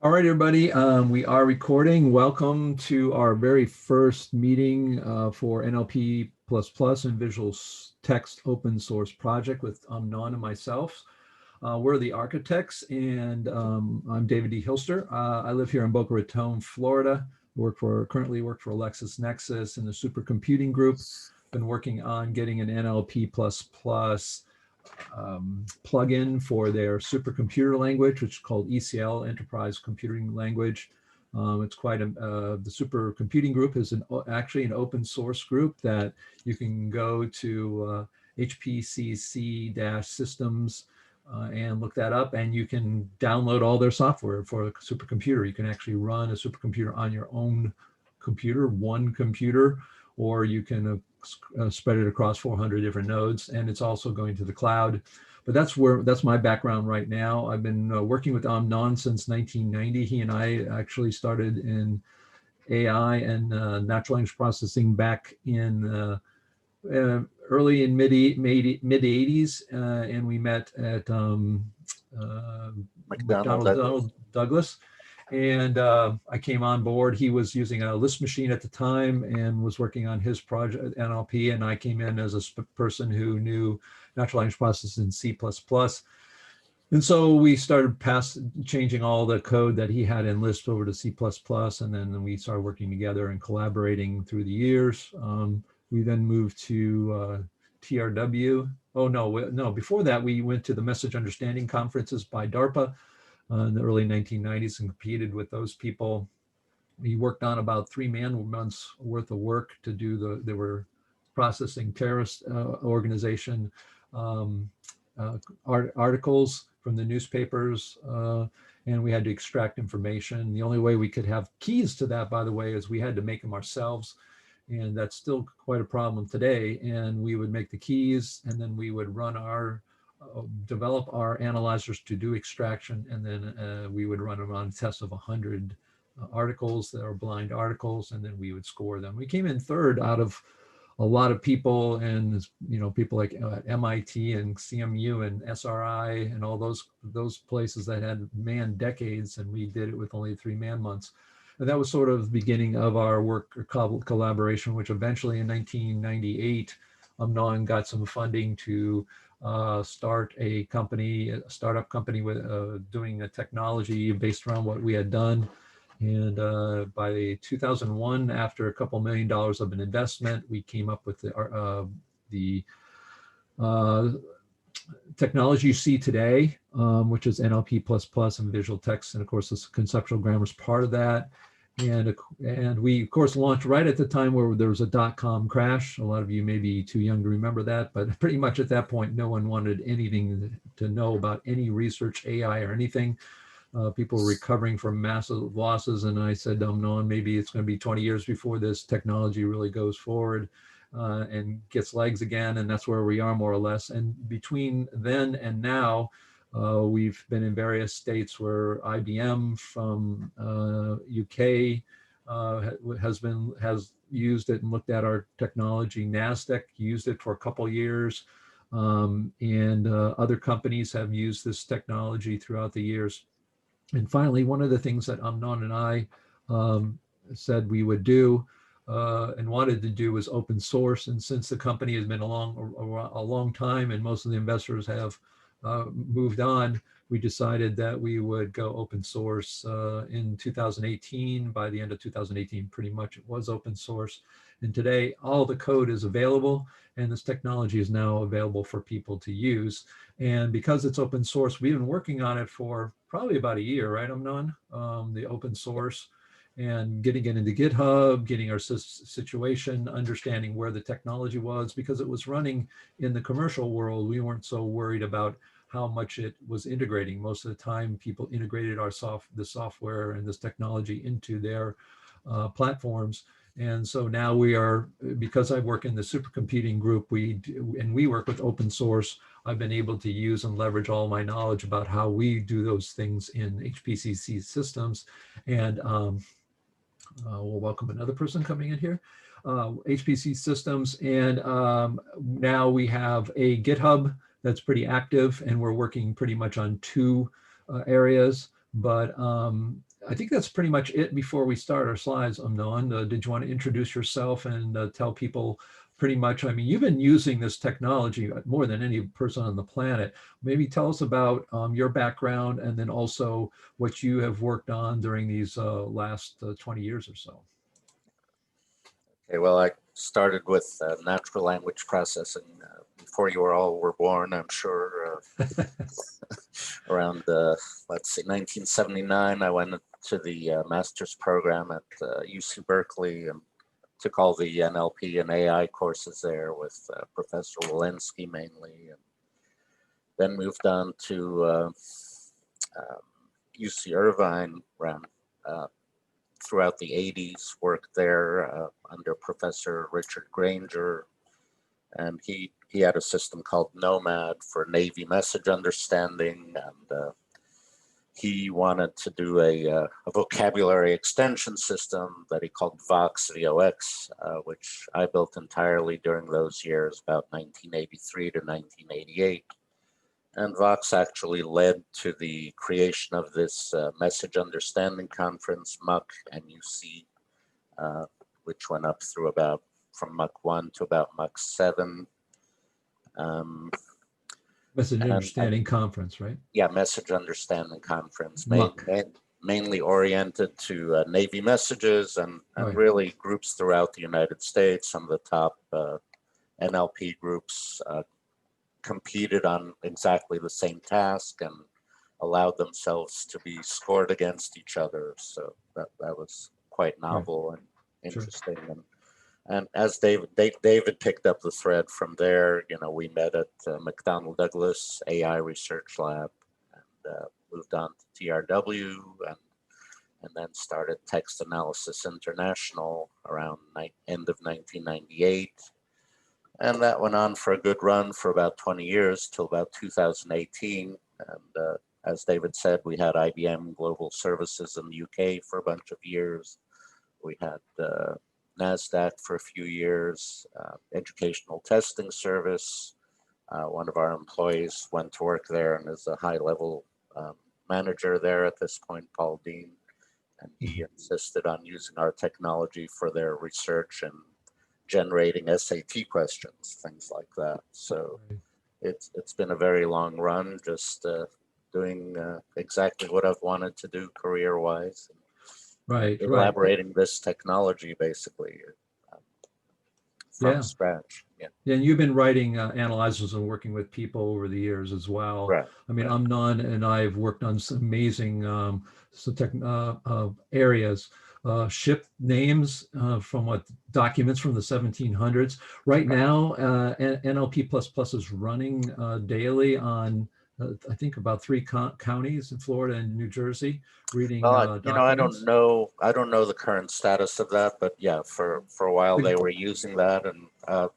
All right, everybody, we are recording. Welcome to our very first meeting for NLP++ and Visual Text open source project with Amnon and myself. We're the architects, and I'm David D. Hilster. I live here in Boca Raton, Florida. Currently work for LexisNexis in the supercomputing group. Been working on getting an NLP++ plugin for their supercomputer language, which is called ECL, Enterprise Computing Language. It's quite the supercomputing group is actually an open source group that you can go to HPCC-systems and look that up, and you can download all their software for a supercomputer. You can actually run a supercomputer on your own computer, one computer, or you can spread it across 400 different nodes, and it's also going to the cloud. But that's my background right now. I've been working with Amnon since 1990. He and I actually started in AI and natural language processing back in early and mid 80s, and we met at McDonnell Douglas. And I came on board. He was using a Lisp machine at the time and was working on his project, NLP, and I came in as a person who knew natural language processing in C++. And so we started changing all the code that he had in Lisp over to C++, and then we started working together and collaborating through the years. We then moved to TRW. Oh, no, before that, we went to the Message Understanding conferences by DARPA in the early 1990s and competed with those people. We worked on about 3 man-months worth of work to do they were processing terrorist organization articles from the newspapers, and we had to extract information. The only way we could have keys to that, by the way, is we had to make them ourselves. And that's still quite a problem today. And we would make the keys, and then we would run develop our analyzers to do extraction, and then we would run them on tests of 100 articles that are blind articles, and then we would score them. We came in third out of a lot of people, and people like MIT and CMU and SRI and all those places that had manned decades, and we did it with only 3 man-months. And that was sort of the beginning of our work or collaboration, which eventually in 1998, Amnon got some funding to start a startup company with doing a technology based around what we had done. And by 2001, after a couple $1 million of an investment, we came up with the technology you see today, which is NLP++ and VisualText, and of course, this Conceptual Grammar is part of that. And we, of course, launched right at the time where there was a .com crash. A lot of you may be too young to remember that, but pretty much at that point, no one wanted anything to know about any research, AI, or anything. People were recovering from massive losses, and I said, no, maybe it's going to be 20 years before this technology really goes forward and gets legs again, and that's where we are more or less. And between then and now, we've been in various states where IBM from UK has used it and looked at our technology. NASDAQ used it for a couple years, and other companies have used this technology throughout the years. And finally, one of the things that Amnon and I said we would do and wanted to do was open source. And since the company has been a long time and most of the investors have moved on, we decided that we would go open source in 2018. By the end of 2018, pretty much it was open source. And today, all the code is available, and this technology is now available for people to use. And because it's open source, we've been working on it for probably about a year, right, Amnon? The open source, and getting it into GitHub, getting our situation, understanding where the technology was, because it was running in the commercial world. We weren't so worried about how much it was integrating. Most of the time, people integrated the software and this technology into their platforms. And so now we are, because I work in the supercomputing group, we work with open source. I've been able to use and leverage all my knowledge about how we do those things in HPCC systems. And we'll welcome another person coming in here, HPC systems. And now we have a GitHub that's pretty active, and we're working pretty much on 2 areas. But I think that's pretty much it before we start our slides. Amnon, did you want to introduce yourself and tell people pretty much, I mean, you've been using this technology more than any person on the planet. Maybe tell us about your background and then also what you have worked on during these last 20 years or so. Okay, well, I started with natural language processing before you all were born, I'm sure. Around, let's see, 1979, I went to the master's program at UC Berkeley and took all the NLP and AI courses there with Professor Walensky mainly, and then moved on to UC Irvine, around throughout the 80s, worked there under Professor Richard Granger, and he had a system called Nomad for Navy message understanding, and he wanted to do a vocabulary extension system that he called Vox, VOX, which I built entirely during those years, about 1983 to 1988. And Vox actually led to the creation of this message understanding conference, MUC and UC, which went up through about from MUC 1 to about MUC 7. Message Understanding Conference, right? Yeah, Message Understanding Conference, MUC. mainly oriented to Navy messages and Right. really groups throughout the United States. Some of the top NLP groups competed on exactly the same task and allowed themselves to be scored against each other. So that was quite novel and interesting. Sure. And as David picked up the thread from there, you know, we met at McDonnell Douglas AI Research Lab and moved on to TRW and then started Text Analysis International around end of 1998. And that went on for a good run for about 20 years till about 2018. And as David said, we had IBM Global Services in the UK for a bunch of years. We had NASDAQ for a few years, educational testing service. One of our employees went to work there and is a high-level manager there at this point, Paul Dean. And he insisted on using our technology for their research and generating SAT questions, things like that. So it's been a very long run, just doing exactly what I've wanted to do career-wise. Elaborating this technology basically from scratch. Yeah, and you've been writing analyzers and working with people over the years as well. Right. I mean, Amnon and I have worked on some amazing areas. Ship names from documents from the 1700s. Right now, NLP++ is running daily on I think about 3 counties in Florida and New Jersey, reading documents. You know, I don't know the current status of that, but yeah, for a while they were using that, and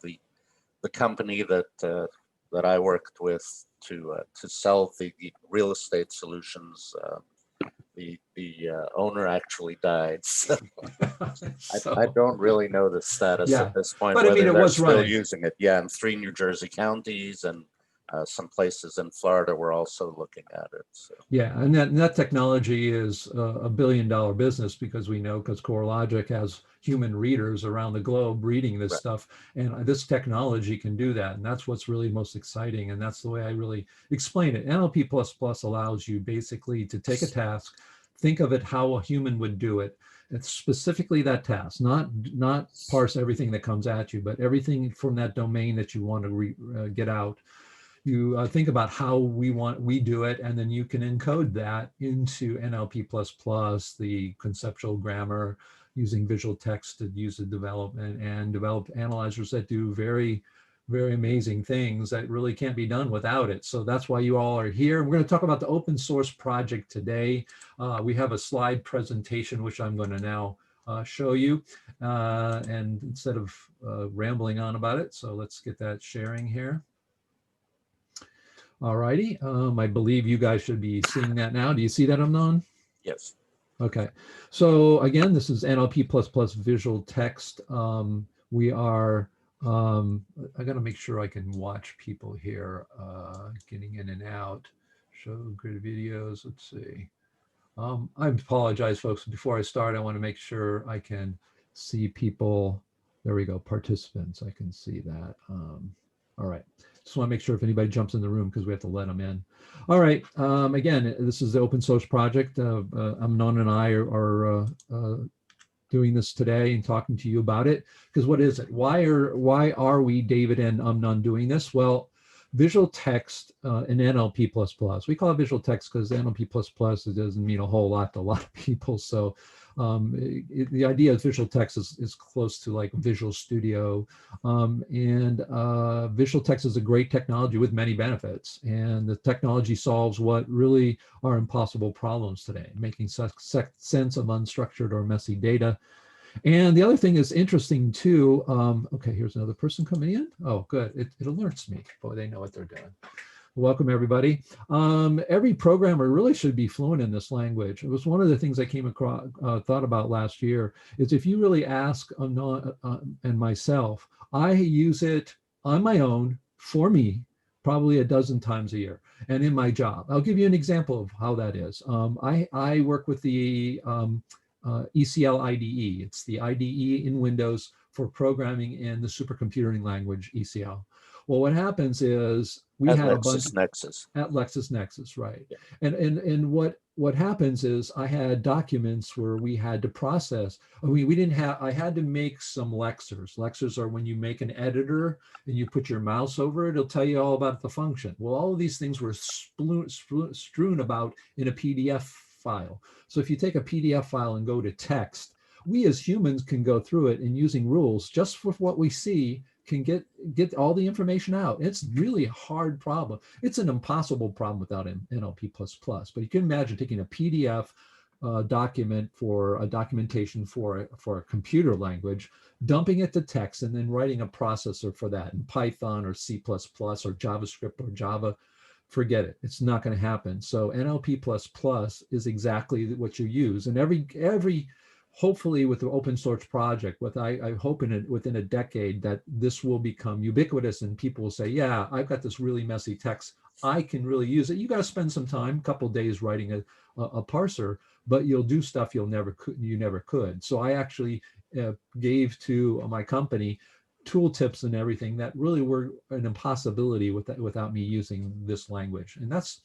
the company that I worked with to sell the real estate solutions, the owner actually died. So I don't really know the status at this point. But I mean, it was still running. using it. Yeah, in 3 New Jersey counties and some places in Florida were also looking at it. So. Yeah, and that technology is a $1 billion business because CoreLogic has human readers around the globe reading this stuff, and this technology can do that, and that's what's really most exciting, and that's the way I really explain it. NLP++ allows you basically to take a task, think of it how a human would do it. It's specifically that task, not parse everything that comes at you, but everything from that domain that you want to get out. You think about how we do it, and then you can encode that into NLP++, the conceptual grammar, using VisualText to use the development and develop analyzers that do very, very amazing things that really can't be done without it. So that's why you all are here. We're going to talk about the open source project today. We have a slide presentation, which I'm going to now show you, and instead of rambling on about it. So let's get that sharing here. All righty. I believe you guys should be seeing that now. Do you see that, Amnon? Yes. Okay. So again, this is NLP++ VisualText. We are, I got to make sure I can watch people here getting in and out. Show grid videos. Let's see. I apologize, folks. Before I start, I want to make sure I can see people. There we go, participants. I can see that. All right. Just want to make sure if anybody jumps in the room because we have to let them in. All right. Again, this is the open source project. Amnon and I are doing this today and talking to you about it. Because what is it? Why are we, David and Amnon, doing this? Well, visual text in NLP++. We call it visual text because NLP++ it doesn't mean a whole lot to a lot of people. So the idea of visual text is close to like Visual Studio. Visual text is a great technology with many benefits. And the technology solves what really are impossible problems today, making sense of unstructured or messy data. And the other thing is interesting too. Okay, here's another person coming in. Oh, good. It alerts me. Boy, they know what they're doing. Welcome, everybody. Every programmer really should be fluent in this language. It was one of the things I came across, thought about last year, is if you really ask Amnon and myself, I use it on my own for me, probably a dozen times a year, and in my job. I'll give you an example of how that is. I work with the ECL IDE. It's the IDE in Windows for programming in the supercomputing language ECL. Well, what happens is we had a bunch at LexisNexis, right? Yeah. And what happens is I had documents where we had to process. I had to make some lexers. Lexers are when you make an editor and you put your mouse over it, it'll tell you all about the function. Well, all of these things were strewn about in a PDF file. So if you take a PDF file and go to text, we as humans can go through it and using rules just for what we see can get all the information out. It's really a hard problem. It's an impossible problem without NLP++. But you can imagine taking a PDF document for a documentation for a computer language, dumping it to text, and then writing a processor for that in Python or C++ or JavaScript or Java. Forget it. It's not going to happen. So NLP++ is exactly what you use. And every hopefully with the open source project, I hope within a decade that this will become ubiquitous and people will say, yeah, I've got this really messy text. I can really use it. You got to spend some time, a couple of days writing a parser, but you'll do stuff you never could. So I actually gave to my company tooltips and everything that really were an impossibility without me using this language. And that's,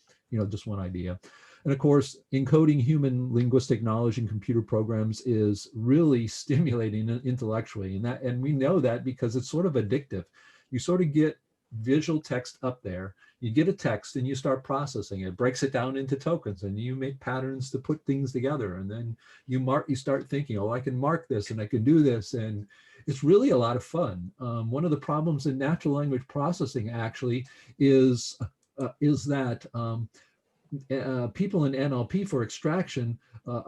just one idea. And of course, encoding human linguistic knowledge in computer programs is really stimulating intellectually. And we know that because it's sort of addictive. You sort of get visual text up there, you get a text and you start processing it, breaks it down into tokens and you make patterns to put things together. And then you start thinking, oh, I can mark this and I can do this. And it's really a lot of fun. One of the problems in natural language processing actually is that people in NLP for extraction,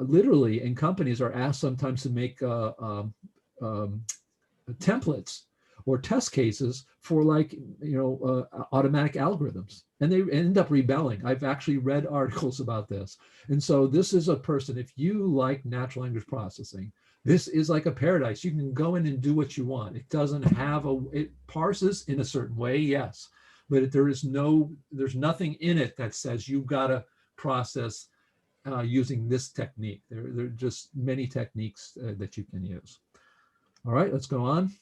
literally, and companies are asked sometimes to make templates or test cases for automatic algorithms, and they end up rebelling. I've actually read articles about this. And so this is a person, if you like natural language processing, this is like a paradise. You can go in and do what you want. It doesn't have it parses in a certain way, yes, but there's nothing in it that says you've got to process using this technique. There are just many techniques that you can use. All right, let's go on.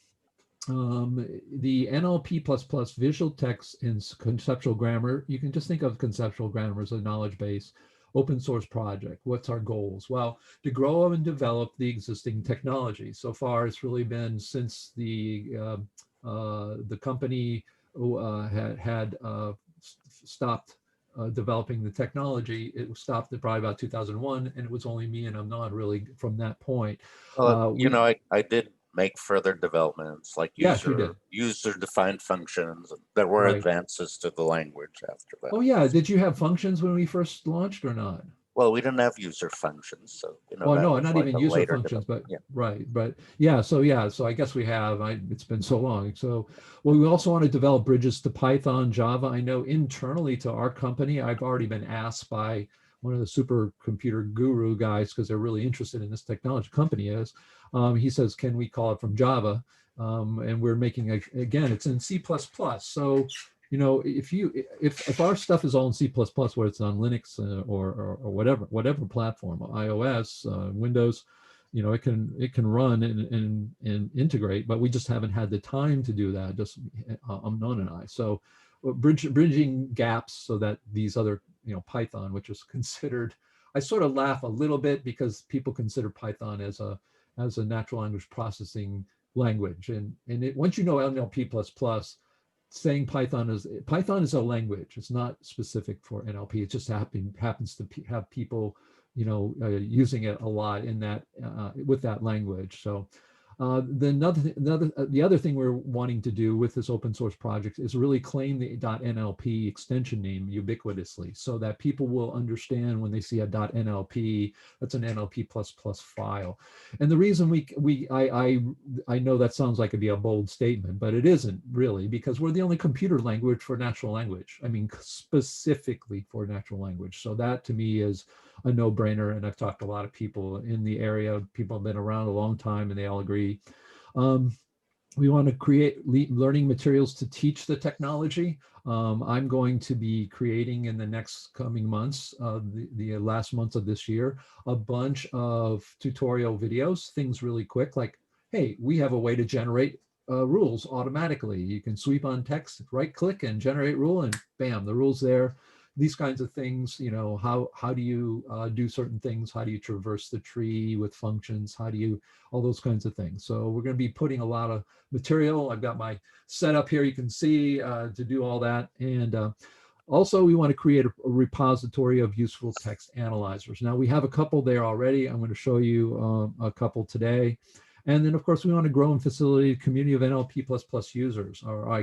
The NLP++ visual text in conceptual grammar, you can just think of conceptual grammar as a knowledge base, open source project. What's our goals? Well, to grow and develop the existing technology. So far, it's really been since the company had stopped developing the technology. It stopped at probably about 2001, and it was only me and Amnon really from that point. Well, I did make further developments like user-defined functions. There were advances to the language after that. Oh yeah, did you have functions when we first launched or not? Well, we didn't have user functions, so well, no, not even user functions, but yeah. Right, but so I guess we have. It's been so long. So, well, we also want to develop bridges to Python, Java. I know internally to our company, I've already been asked by one of the supercomputer guru guys because they're really interested in this technology. Company is. He says, can we call it from Java? And we're making again, it's in C++. So you know, if our stuff is all in C++, where it's on Linux or whatever platform, iOS, Windows, you know, it can run and integrate, but we just haven't had the time to do that, just Amnon and I. So bridging gaps so that these other, you know, Python, which is considered, I sort of laugh a little bit because people consider Python as a natural language processing language, and once you know NLP++, saying Python is a language. It's not specific for NLP. It just happens to have people, you know, using it a lot in that with that language. So the other thing we're wanting to do with this open source project is really claim the .NLP extension name ubiquitously, so that people will understand when they see a .NLP, that's an NLP++ file. And the reason I know that sounds like it'd be a bold statement, but it isn't really, because we're the only computer language for natural language. I mean, specifically for natural language. So that to me is a no-brainer, and I've talked to a lot of people in the area. People have been around a long time, and they all agree. We want to create learning materials to teach the technology. I'm going to be creating in the next coming months, the last months of this year, a bunch of tutorial videos, things really quick, like, hey, we have a way to generate rules automatically. You can sweep on text, right click and generate rule, and bam, the rule's there. These kinds of things, you know, how do you do certain things? How do you traverse the tree with functions? How do you, all those kinds of things. So we're going to be putting a lot of material. I've got my setup here, you can see, to do all that. And also we want to create a repository of useful text analyzers. Now we have a couple there already. I'm going to show you a couple today. And then, of course, we want to grow and facilitate a community of NLP++ users. Or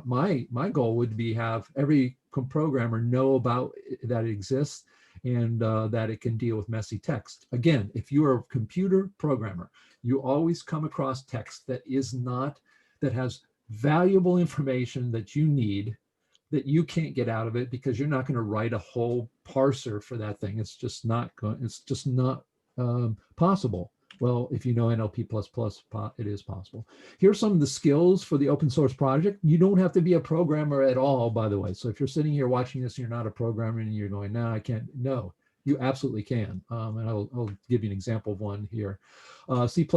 my goal would be have every programmer know about that it exists, and that it can deal with messy text. Again, if you are a computer programmer, you always come across text that has valuable information that you need, that you can't get out of it because you're not going to write a whole parser for that thing. It's just not possible. Well, if you know NLP++, it is possible. Here's some of the skills for the open source project. You don't have to be a programmer at all, by the way. So if you're sitting here watching this, you're not a programmer and you're going, no, I can't. No, you absolutely can. And I'll give you an example of one here. C++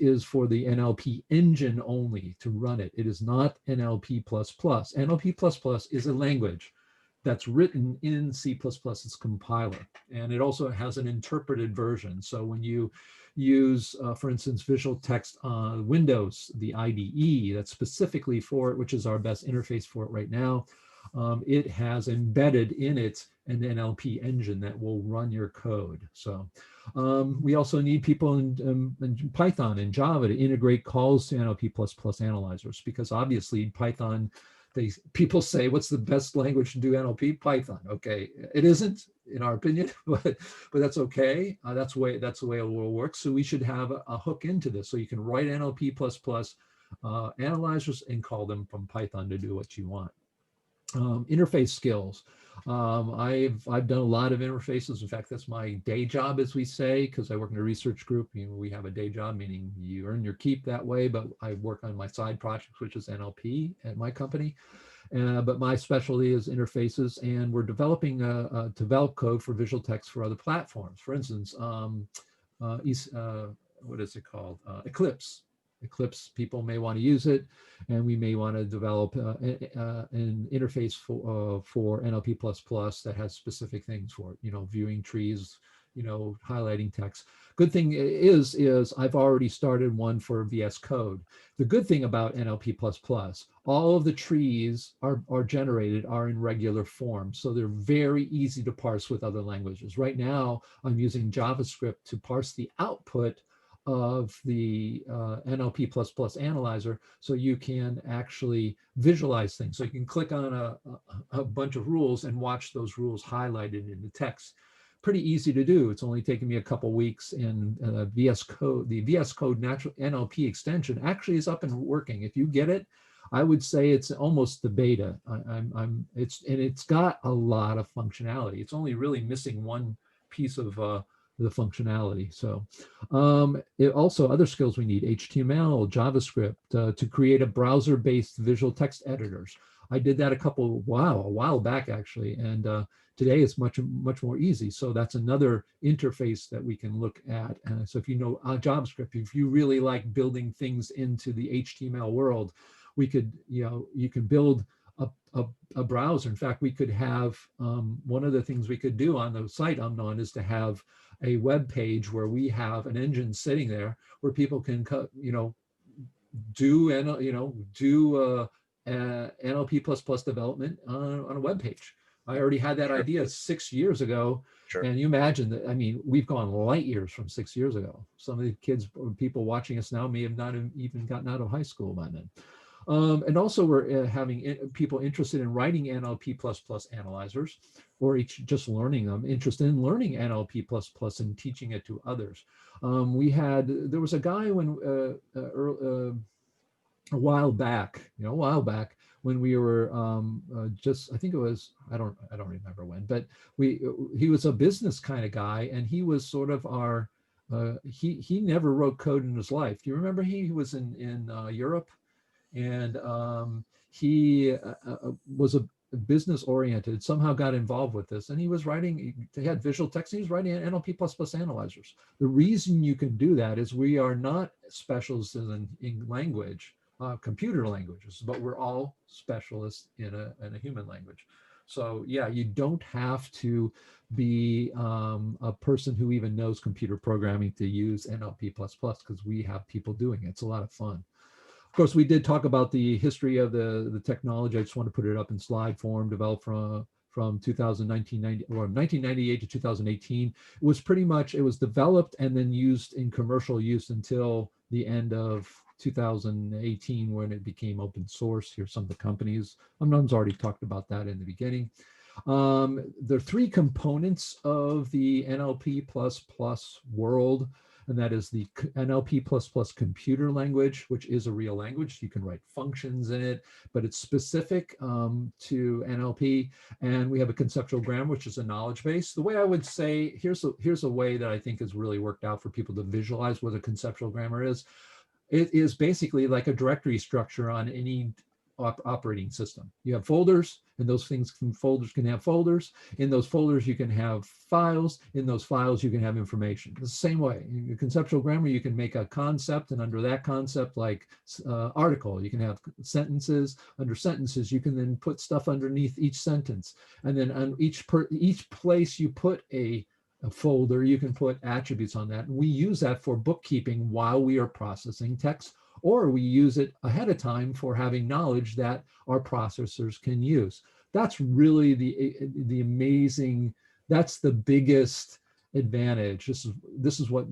is for the NLP engine only to run it. It is not NLP++. NLP++ is a language that's written in C++, its compiler. And it also has an interpreted version. So when you use, for instance, VisualText on Windows, the IDE that's specifically for it, which is our best interface for it right now, it has embedded in it an NLP engine that will run your code. So we also need people in Python and Java to integrate calls to NLP++ analyzers, because obviously Python, people say, what's the best language to do NLP? Python. Okay, it isn't, in our opinion, but that's okay. That's the way it will work. So we should have a hook into this, so you can write NLP++ analyzers and call them from Python to do what you want. Interface skills. I've done a lot of interfaces. In fact, that's my day job, as we say, because I work in a research group. You know, we have a day job, meaning you earn your keep that way, but I work on my side project, which is NLP at my company. But my specialty is interfaces, and we're developing a develop code for VisualText for other platforms. For instance, what is it called? Eclipse. Eclipse, people may want to use it, and we may want to develop an interface for NLP++ that has specific things for it, you know, viewing trees, you know, highlighting text. Good thing is I've already started one for VS Code. The good thing about NLP++, all of the trees are generated are in regular form, so they're very easy to parse with other languages. Right now, I'm using JavaScript to parse the output of the NLP++ analyzer, so you can actually visualize things. So you can click on a bunch of rules and watch those rules highlighted in the text. Pretty easy to do. It's only taken me a couple weeks, and VS Code, the VS Code natural NLP extension actually is up and working. If you get it, I would say it's almost the beta. It's got a lot of functionality. It's only really missing one piece of the functionality. So also other skills we need: HTML, JavaScript, to create a browser-based visual text editors. I did that a while back actually, and today it's much more easy. So that's another interface that we can look at. So if you know JavaScript, if you really like building things into the HTML world, we could, you can build a browser. In fact, we could have, one of the things we could do on the site Amnon is to have a web page where we have an engine sitting there where people can, do NLP++ development on a web page. I already had that idea 6 years ago. Sure. And you imagine that, I mean, we've gone light years from 6 years ago. Some of the kids or people watching us now may have not even gotten out of high school by then. And also we're having people interested in writing NLP++ analyzers, or just learning them, interested in learning NLP++ and teaching it to others. There was a guy a while back when we were I think it was, I don't remember when, but he was a business kind of guy, and he was sort of our, he never wrote code in his life. Do you remember he was in Europe? And he was a business oriented, somehow got involved with this, and he was writing, he had VisualText, he was writing NLP++ analyzers. The reason you can do that is we are not specialists in language, computer languages, but we're all specialists in a human language. So yeah, you don't have to be a person who even knows computer programming to use NLP++, because we have people doing it. It's a lot of fun. Of course, we did talk about the history of the technology. I just want to put it up in slide form, developed from 1998 to 2018. It was pretty much, it was developed and then used in commercial use until the end of 2018, when it became open source. Here's some of the companies. Amnon's already talked about that in the beginning. There are three components of the NLP++ world, and that is the NLP++ computer language, which is a real language. You can write functions in it, but it's specific to NLP. And we have a conceptual grammar, which is a knowledge base. The way I would say, here's a way that I think has really worked out for people to visualize what a conceptual grammar is. It is basically like a directory structure on any operating system. You have folders, and those folders can have folders. In those folders, you can have files. In those files, you can have information. It's the same way. In conceptual grammar, you can make a concept, and under that concept, like article, you can have sentences. Under sentences, you can then put stuff underneath each sentence. And then on each place you put a folder, you can put attributes on that. And we use that for bookkeeping while we are processing text, or we use it ahead of time for having knowledge that our processors can use. That's really the amazing, that's the biggest advantage. This is what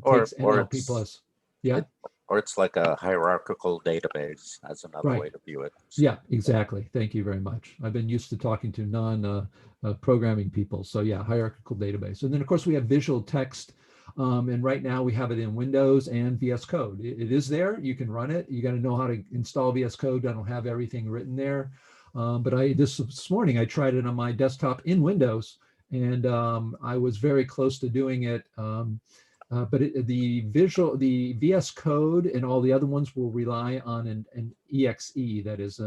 takes NLP+. Yeah. Or it's like a hierarchical database. That's another way to view it. Yeah, exactly. Thank you very much. I've been used to talking to non-programming people. So yeah, hierarchical database. And then of course we have VisualText. And right now we have it in Windows and VS Code. It is there. You can run it. You got to know how to install VS Code. I don't have everything written there. But this morning I tried it on my desktop in Windows, and I was very close to doing it. But the VS Code and all the other ones will rely on an exe. That is,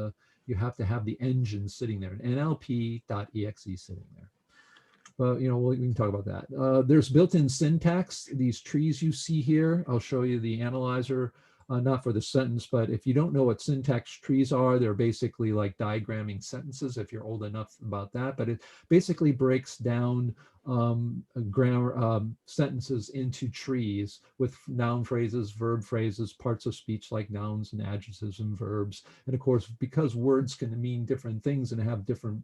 you have to have the engine sitting there, an NLP.exe sitting there. We can talk about that. There's built-in syntax. These trees you see here, I'll show you the analyzer, not for the sentence, but if you don't know what syntax trees are, they're basically like diagramming sentences, if you're old enough about that. But it basically breaks down grammar sentences into trees with noun phrases, verb phrases, parts of speech like nouns and adjectives and verbs. And of course, because words can mean different things and have different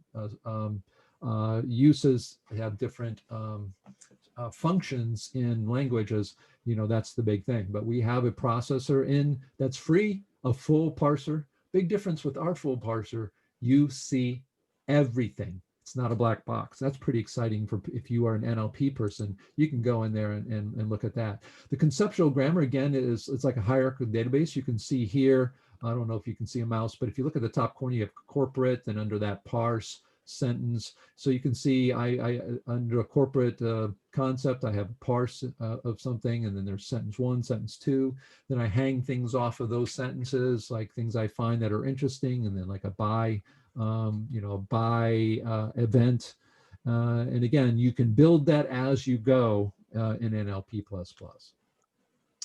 uses, have different functions in languages, that's the big thing. But we have a processor that's free, a full parser. Big difference with our full parser, you see everything. It's not a black box. That's pretty exciting for if you are an NLP person. You can go in there and look at that. The conceptual grammar, again, it's like a hierarchical database. You can see here, I don't know if you can see a mouse, but if you look at the top corner, you have corporate, and under that parse, sentence. So you can see I under a corporate concept, I have a parse of something, and then there's sentence 1, sentence 2. Then I hang things off of those sentences, like things I find that are interesting, and then like a by by event. And again, you can build that as you go in NLP++.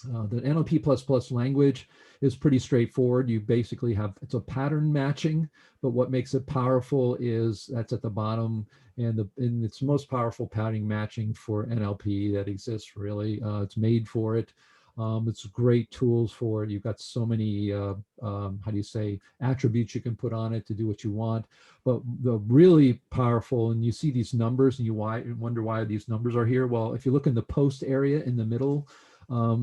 The NLP++ language is pretty straightforward. You basically have, it's a pattern matching, but what makes it powerful is that's at the bottom, and it's most powerful pattern matching for NLP that exists really. It's made for it. It's great tools for it. You've got so many, how do you say, attributes you can put on it to do what you want. But the really powerful, and you see these numbers and you wonder why these numbers are here. Well, if you look in the post area in the middle,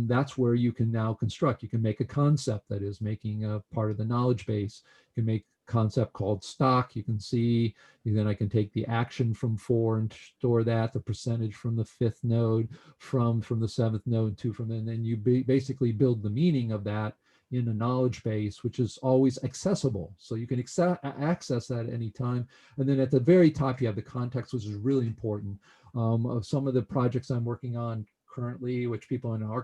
that's where you can now construct. You can make a concept that is making a part of the knowledge base. You can make a concept called stock. You can see, then I can take the action from 4 and store that, the percentage from the 5th node, from the 7th node to and then you basically build the meaning of that in a knowledge base, which is always accessible. So you can access that at any time. And then at the very top, you have the context, which is really important. Of some of the projects I'm working on currently, which people in our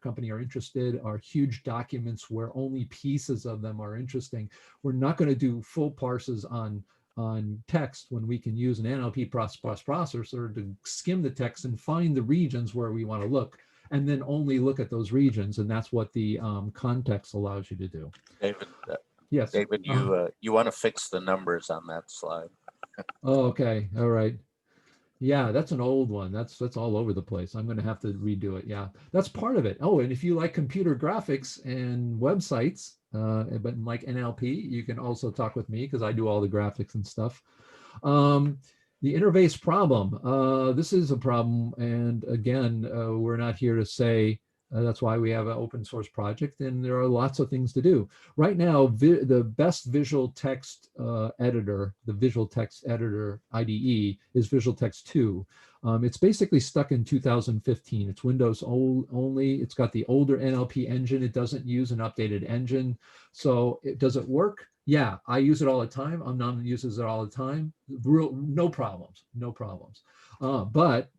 company are interested, are huge documents where only pieces of them are interesting. We're not going to do full parses on text when we can use an NLP processor to skim the text and find the regions where we want to look, and then only look at those regions. And that's what the context allows you to do. David, yes. David, you want to fix the numbers on that slide. Oh, okay. All right. Yeah, that's an old one. That's all over the place. I'm going to have to redo it. Yeah, that's part of it. Oh, and if you like computer graphics and websites, but like NLP, you can also talk with me because I do all the graphics and stuff. The interface problem. This is a problem. And again, we're not here to say, that's why we have an open source project, and there are lots of things to do. Right now, the best visual text editor, the visual text editor IDE, is VisualText 2. It's basically stuck in 2015. It's Windows only. It's got the older NLP engine. It doesn't use an updated engine. So does it work? Yeah, I use it all the time. Amnon uses it all the time. No problems, no problems. But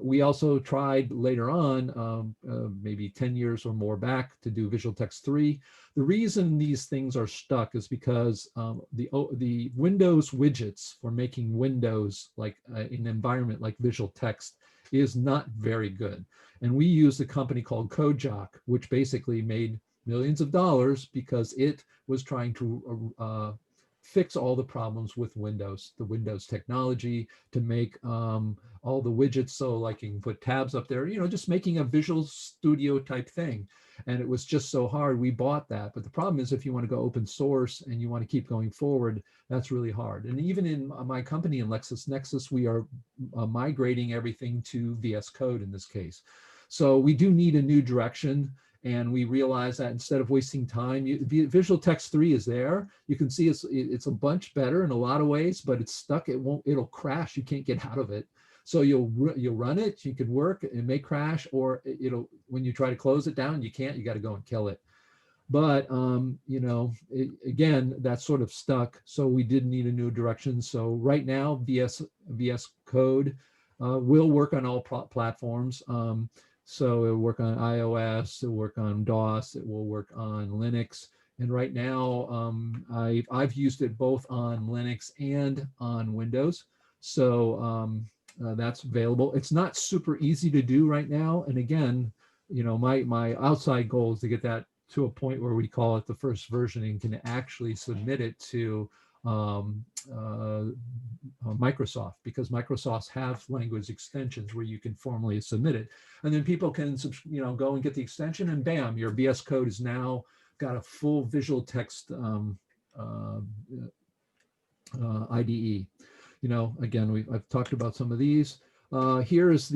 we also tried later on, maybe 10 years or more back, to do VisualText 3. The reason these things are stuck is because the Windows widgets for making Windows like an environment like VisualText is not very good. And we used a company called CodeJock, which basically made millions of dollars because it was trying to fix all the problems with Windows, the Windows technology, to make all the widgets so like you can put tabs up there, just making a Visual Studio type thing. And it was just so hard. We bought that. But the problem is if you want to go open source and you want to keep going forward, that's really hard. And even in my company in LexisNexis, we are migrating everything to VS Code in this case. So we do need a new direction. And we realize that instead of wasting time, VisualText 3 is there. You can see it's a bunch better in a lot of ways, but it's stuck. It'll crash. You can't get out of it. So you'll run it. You can work. It may crash, or when you try to close it down, you can't. You got to go and kill it. But again, that's sort of stuck. So we did need a new direction. So right now, VS Code will work on all platforms. So it'll work on iOS, it'll work on DOS, it will work on Linux. And right now, I've used it both on Linux and on Windows. So that's available. It's not super easy to do right now. And again, my outside goal is to get that to a point where we call it the first version and can actually submit it to Microsoft, because Microsoft have language extensions where you can formally submit it, and then people can go and get the extension, and bam, your VS Code is now got a full visual text IDE. Again, I've talked about some of these. Here is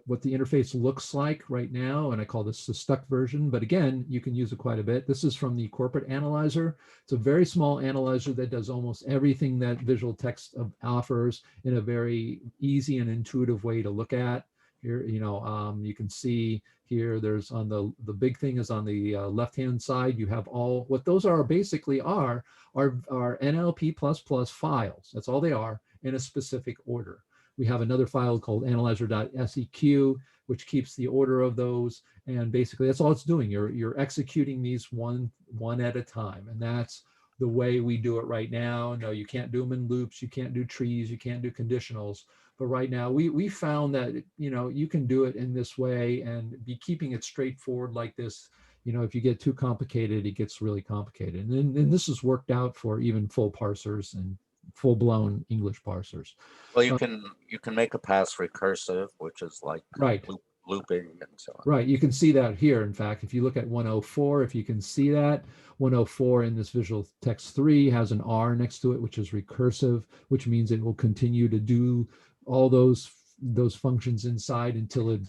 what the interface looks like right now, and I call this the stuck version, but again, you can use it quite a bit. This is from the corporate analyzer. It's a very small analyzer that does almost everything that VisualText offers in a very easy and intuitive way to look at. Here, you can see here, there's on the big thing is on the left-hand side, you have what those are basically are NLP++ files. That's all they are, in a specific order. We have another file called analyzer.seq, which keeps the order of those. And basically that's all it's doing. You're executing these one at a time. And that's the way we do it right now. No, you can't do them in loops, you can't do trees, you can't do conditionals. But right now we found that, you know, you can do it in this way and be keeping it straightforward like this. You know, if you get too complicated, it gets really complicated. And this has worked out for even full parsers and full-blown English parsers. Well, you can make a pass recursive, which is like Right. looping and so on. Right, you can see that here. In fact, if you look at 104, if you can see that, 104 in this visual text 3 has an R next to it, which is recursive, which means it will continue to do all those functions inside until it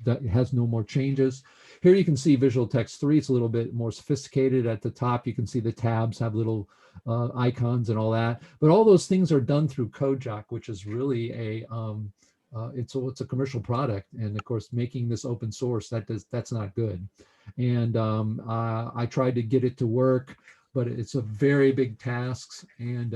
that it has no more changes. Here you can see visual text 3. It's a little bit more sophisticated. At the top, you can see the tabs have little icons and all that. But all those things are done through Kojak, which is really a it's a commercial product, and of course, making this open source, that's not good. And I tried to get it to work, but it's a very big task, and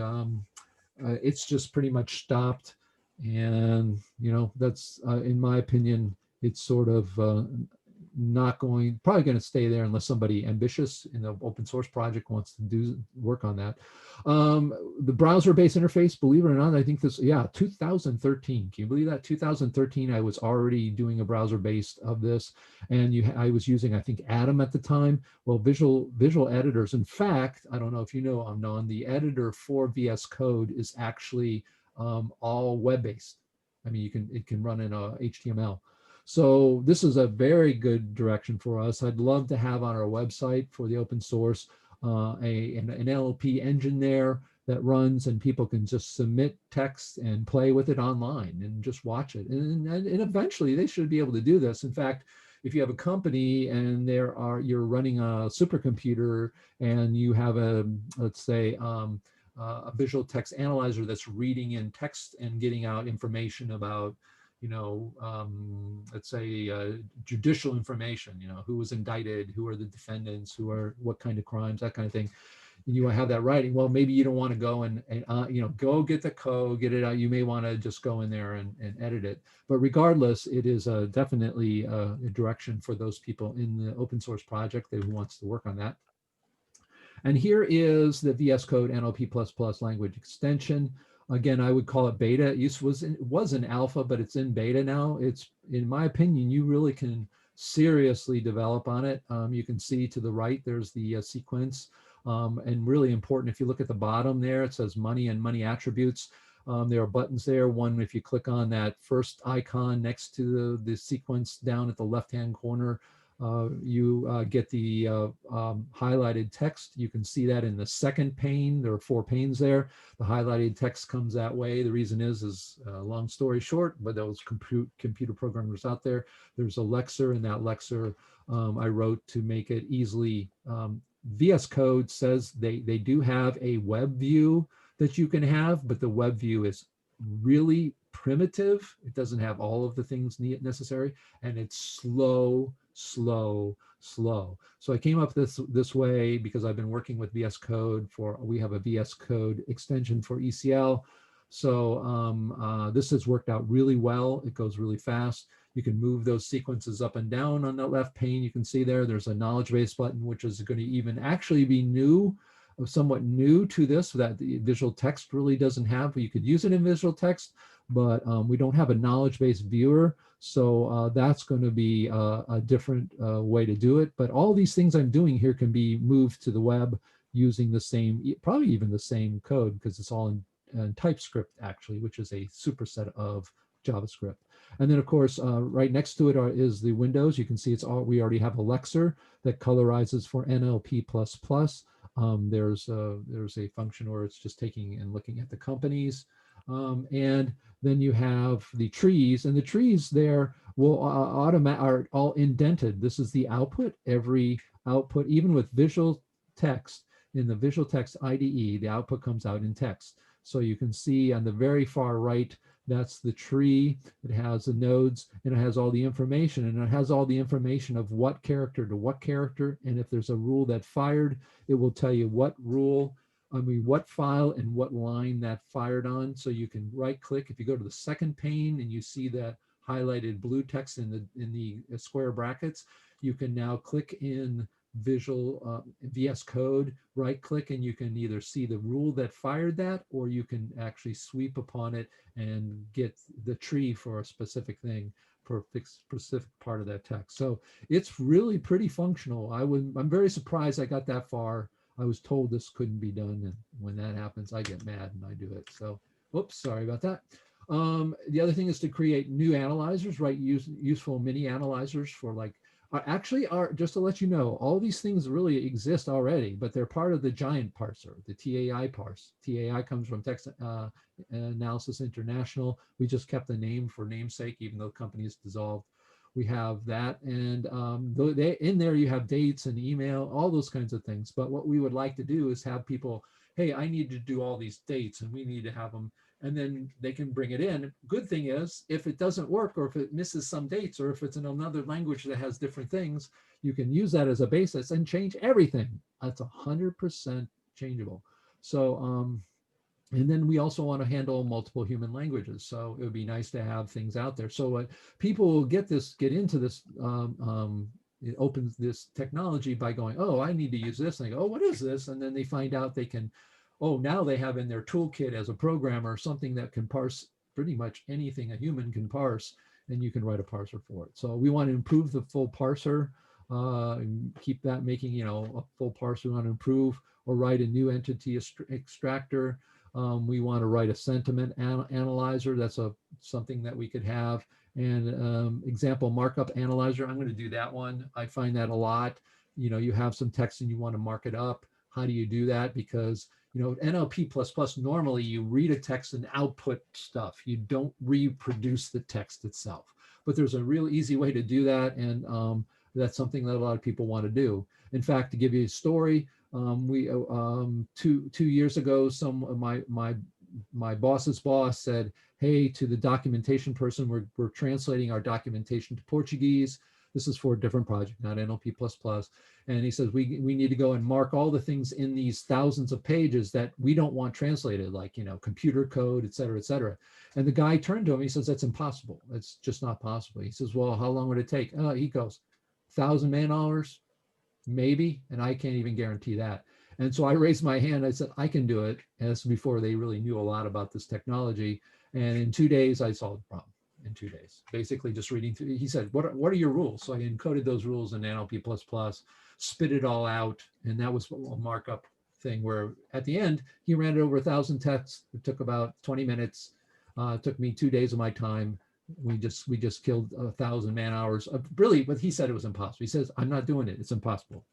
it's just pretty much stopped. And you know, that's in my opinion, it's sort of probably going to stay there unless somebody ambitious in the open source project wants to work on that. The browser-based interface, believe it or not, I think 2013. Can you believe that? 2013, I was already doing a browser-based of this, and I was using, I think, Atom at the time. Well, visual editors. In fact, I don't know if you know, Amnon, the editor for VS Code is actually all web-based. I mean, it can run in HTML. So this is a very good direction for us. I'd love to have on our website for the open source an NLP engine there that runs, and people can just submit text and play with it online and just watch it. And eventually they should be able to do this. In fact, if you have a company and you're running a supercomputer and you have let's say, a visual text analyzer that's reading in text and getting out information about, let's say judicial information, who was indicted, who are the defendants, what kind of crimes, that kind of thing. And you have that writing. Well, maybe you don't want to go and go get the code, get it out. You may want to just go in there and edit it. But regardless, it is definitely a direction for those people in the open source project who wants to work on that. And here is the VS Code NLP++ language extension. Again, I would call it beta. It was in alpha, but it's in beta now. It's, in my opinion, you really can seriously develop on it. You can see to the right, there's the sequence. And really important, if you look at the bottom there, it says money and money attributes. There are buttons there. One, if you click on that first icon next to the sequence down at the left-hand corner, you get the highlighted text. You can see that in the second pane. There are 4 panes there. The highlighted text comes that way. The reason is long story short, but those computer programmers out there, there's a lexer, and that lexer I wrote to make it easily. VS Code says they do have a web view that you can have, but the web view is really primitive. It doesn't have all of the things necessary, and it's slow. So I came up this way because I've been working with VS Code we have a VS Code extension for ECL. So this has worked out really well. It goes really fast. You can move those sequences up and down on the left pane. You can see there's a knowledge base button, which is going to even actually be somewhat new to this, that the visual text really doesn't have. You could use it in visual text, but we don't have a knowledge base viewer. So that's going to be a different way to do it. But all these things I'm doing here can be moved to the web using the same, probably even the same code, because it's all in TypeScript actually, which is a superset of JavaScript. And then of course, right next to it is the windows. You can see we already have a lexer that colorizes for NLP++. There's a function where it's just taking and looking at the companies. And then you have the trees, and the trees there are all indented. This is the output. Every output, even with visual text, in the visual text IDE, the output comes out in text. So you can see on the very far right, that's the tree. It has the nodes, and it has all the information, and it has all the information of what character to what character. And if there's a rule that fired, it will tell you what file and what line that fired on. So you can right click. If you go to the second pane and you see that highlighted blue text in the square brackets, you can now click in VS Code, right click, and you can either see the rule that fired that, or you can actually sweep upon it and get the tree for a specific thing, for a specific part of that text. So it's really pretty functional. I'm very surprised I got that far. I was told this couldn't be done, and when that happens, I get mad and I do it. So, whoops, sorry about that. The other thing is to create new analyzers, right? Useful mini analyzers for like, actually are, just to let you know, all these things really exist already, but they're part of the giant parser, the TAI parse. TAI comes from Text Analysis International. We just kept the name for namesake, even though the company is dissolved. We have that, and in there you have dates and email, all those kinds of things. But what we would like to do is have people, hey, I need to do all these dates, and we need to have them, and then they can bring it in. Good thing is, if it doesn't work, or if it misses some dates, or if it's in another language that has different things, you can use that as a basis and change everything. That's 100% changeable. So, and then we also want to handle multiple human languages. So it would be nice to have things out there. So people will get into this, it opens this technology by going, oh, I need to use this. And they go, oh, what is this? And then they find out they can, oh, now they have in their toolkit as a programmer something that can parse pretty much anything a human can parse, and you can write a parser for it. So we want to improve the full parser, and keep that making, a full parser. We want to improve or write a new entity extractor. We want to write a sentiment analyzer. That's something that we could have. And example markup analyzer, I'm going to do that one. I find that a lot. You have some text and you want to mark it up. How do you do that? Because NLP++, normally you read a text and output stuff. You don't reproduce the text itself. But there's a real easy way to do that, and that's something that a lot of people want to do. In fact, to give you a story, we 2 years ago, my boss's boss said, hey, to the documentation person, we're translating our documentation to Portuguese. This is for a different project, not NLP++. And he says, we need to go and mark all the things in these thousands of pages that we don't want translated, like, computer code, et cetera, et cetera. And the guy turned to him, he says, that's impossible. It's just not possible. He says, well, how long would it take? He goes, 1,000 man hours, maybe, and I can't even guarantee that. And so I raised my hand. I said, I can do it. And that's before they really knew a lot about this technology. And in 2 days, I solved the problem. In 2 days, basically just reading through. He said, what are your rules? So I encoded those rules in NLP++, spit it all out. And that was a markup thing where at the end, he ran it over 1,000 texts. It took about 20 minutes. It took me 2 days of my time. We just killed 1,000 man hours. Really, but he said it was impossible. He says, I'm not doing it. It's impossible.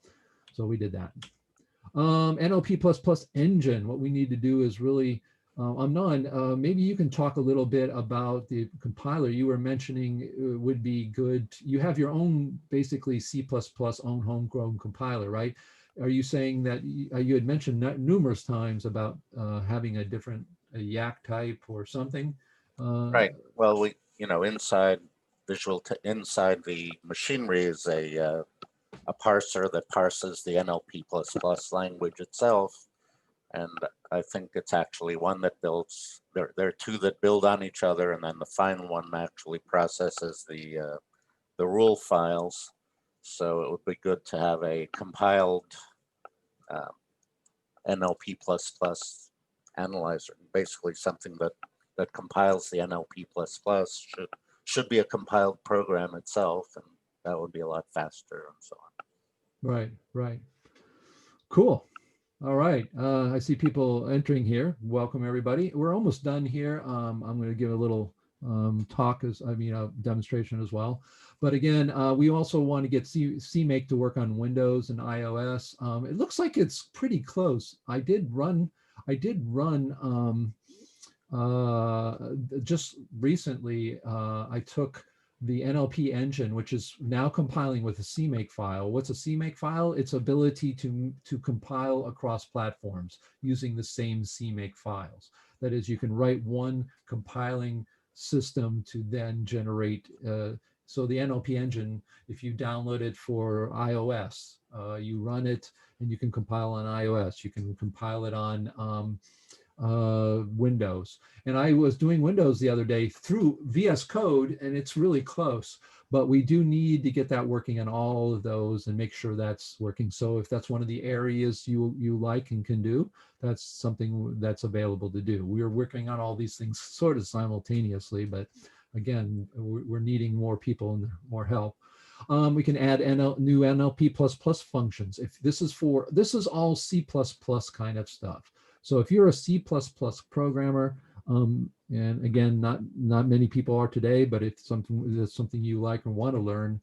So we did that. NLP++ engine, what we need to do is really, Amnon, maybe you can talk a little bit about the compiler you were mentioning. Would be good. You have your own, basically C++ own homegrown compiler, right? Are you saying that you had mentioned numerous times about having a different YAC type or something? Right. Well, inside inside the machinery is a parser that parses the NLP++ language itself. And I think it's actually one that builds, there are two that build on each other, and then the final one actually processes the rule files. So it would be good to have a compiled NLP++ analyzer, basically something that compiles the NLP++. Should be a compiled program itself, and that would be a lot faster and so on. Right. Cool. All right. I see people entering here. Welcome, everybody. We're almost done here. I'm going to give a little demonstration as well. But again, we also want to get CMake to work on Windows and iOS. It looks like it's pretty close. I did run just recently. I took the NLP engine, which is now compiling with a CMake file. What's a CMake file? Its ability to compile across platforms using the same CMake files. That is, you can write one compiling system to then generate. So the NLP engine, if you download it for iOS, you run it and you can compile on iOS. You can compile it on Windows. And I was doing Windows the other day through VS Code, and it's really close. but we do need to get that working on all of those and make sure that's working. So if that's one of the areas you like and can do, that's something that's available to do. We're working on all these things sort of simultaneously, but again, we're needing more people and more help. We can add new NLP++ functions. If this is all C++ kind of stuff. So if you're a C++ programmer, and again, not many people are today, but if that's something you like or want to learn,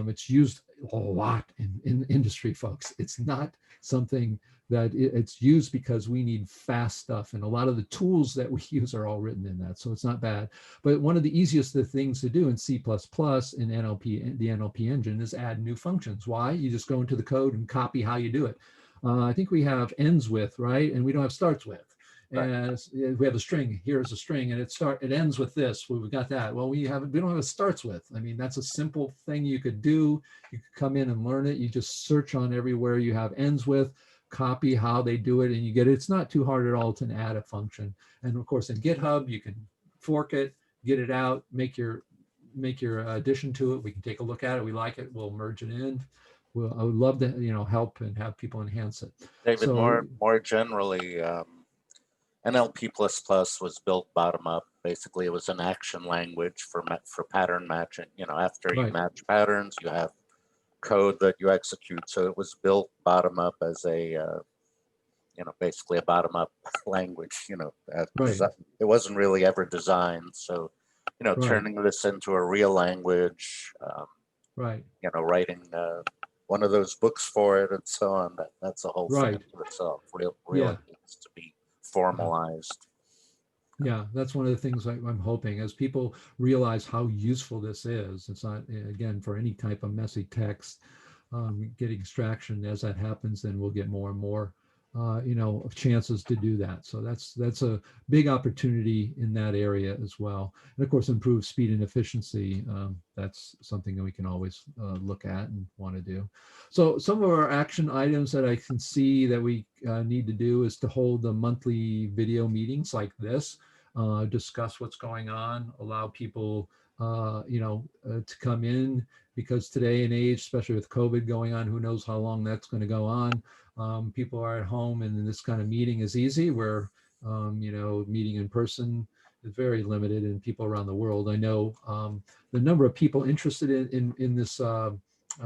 it's used a lot in industry, folks. It's not something that it's used because we need fast stuff, and a lot of the tools that we use are all written in that, so it's not bad. But one of the easiest things to do in C++ in NLP, the NLP engine, is add new functions. Why? You just go into the code and copy how you do it. I think we have ends with, right? And we don't have starts with. And we have a string. Here's a string, and it ends with this. We've got that. Well, we don't have a starts with. I mean, that's a simple thing you could do. You could come in and learn it. You just search on everywhere you have ends with, copy how they do it, and you get it. It's not too hard at all to add a function. And of course, in GitHub, you can fork it, get it out, make your addition to it. We can take a look at it. We like it. We'll merge it in. I would love to help and have people enhance it. David, so, more generally, NLP++ was built bottom up. Basically, it was an action language for pattern matching. After you match patterns, you have code that you execute. So it was built bottom up as a, basically a bottom up language. It wasn't really ever designed. So, turning this into a real language, writing one of those books for it and so on. That's a whole thing to itself. Really needs to be formalized. Yeah, that's one of the things I'm hoping, as people realize how useful this is. It's not, again, for any type of messy text, get extraction. As that happens, then we'll get more and more chances to do that. So that's a big opportunity in that area as well. And of course, improve speed and efficiency. That's something that we can always look at and want to do. So some of our action items that I can see that we need to do is to hold the monthly video meetings like this, discuss what's going on, allow people to come in, because today and age, especially with COVID going on, who knows how long that's going to go on. People are at home, and this kind of meeting is easy, where meeting in person is very limited, and people around the world. I know the number of people interested in this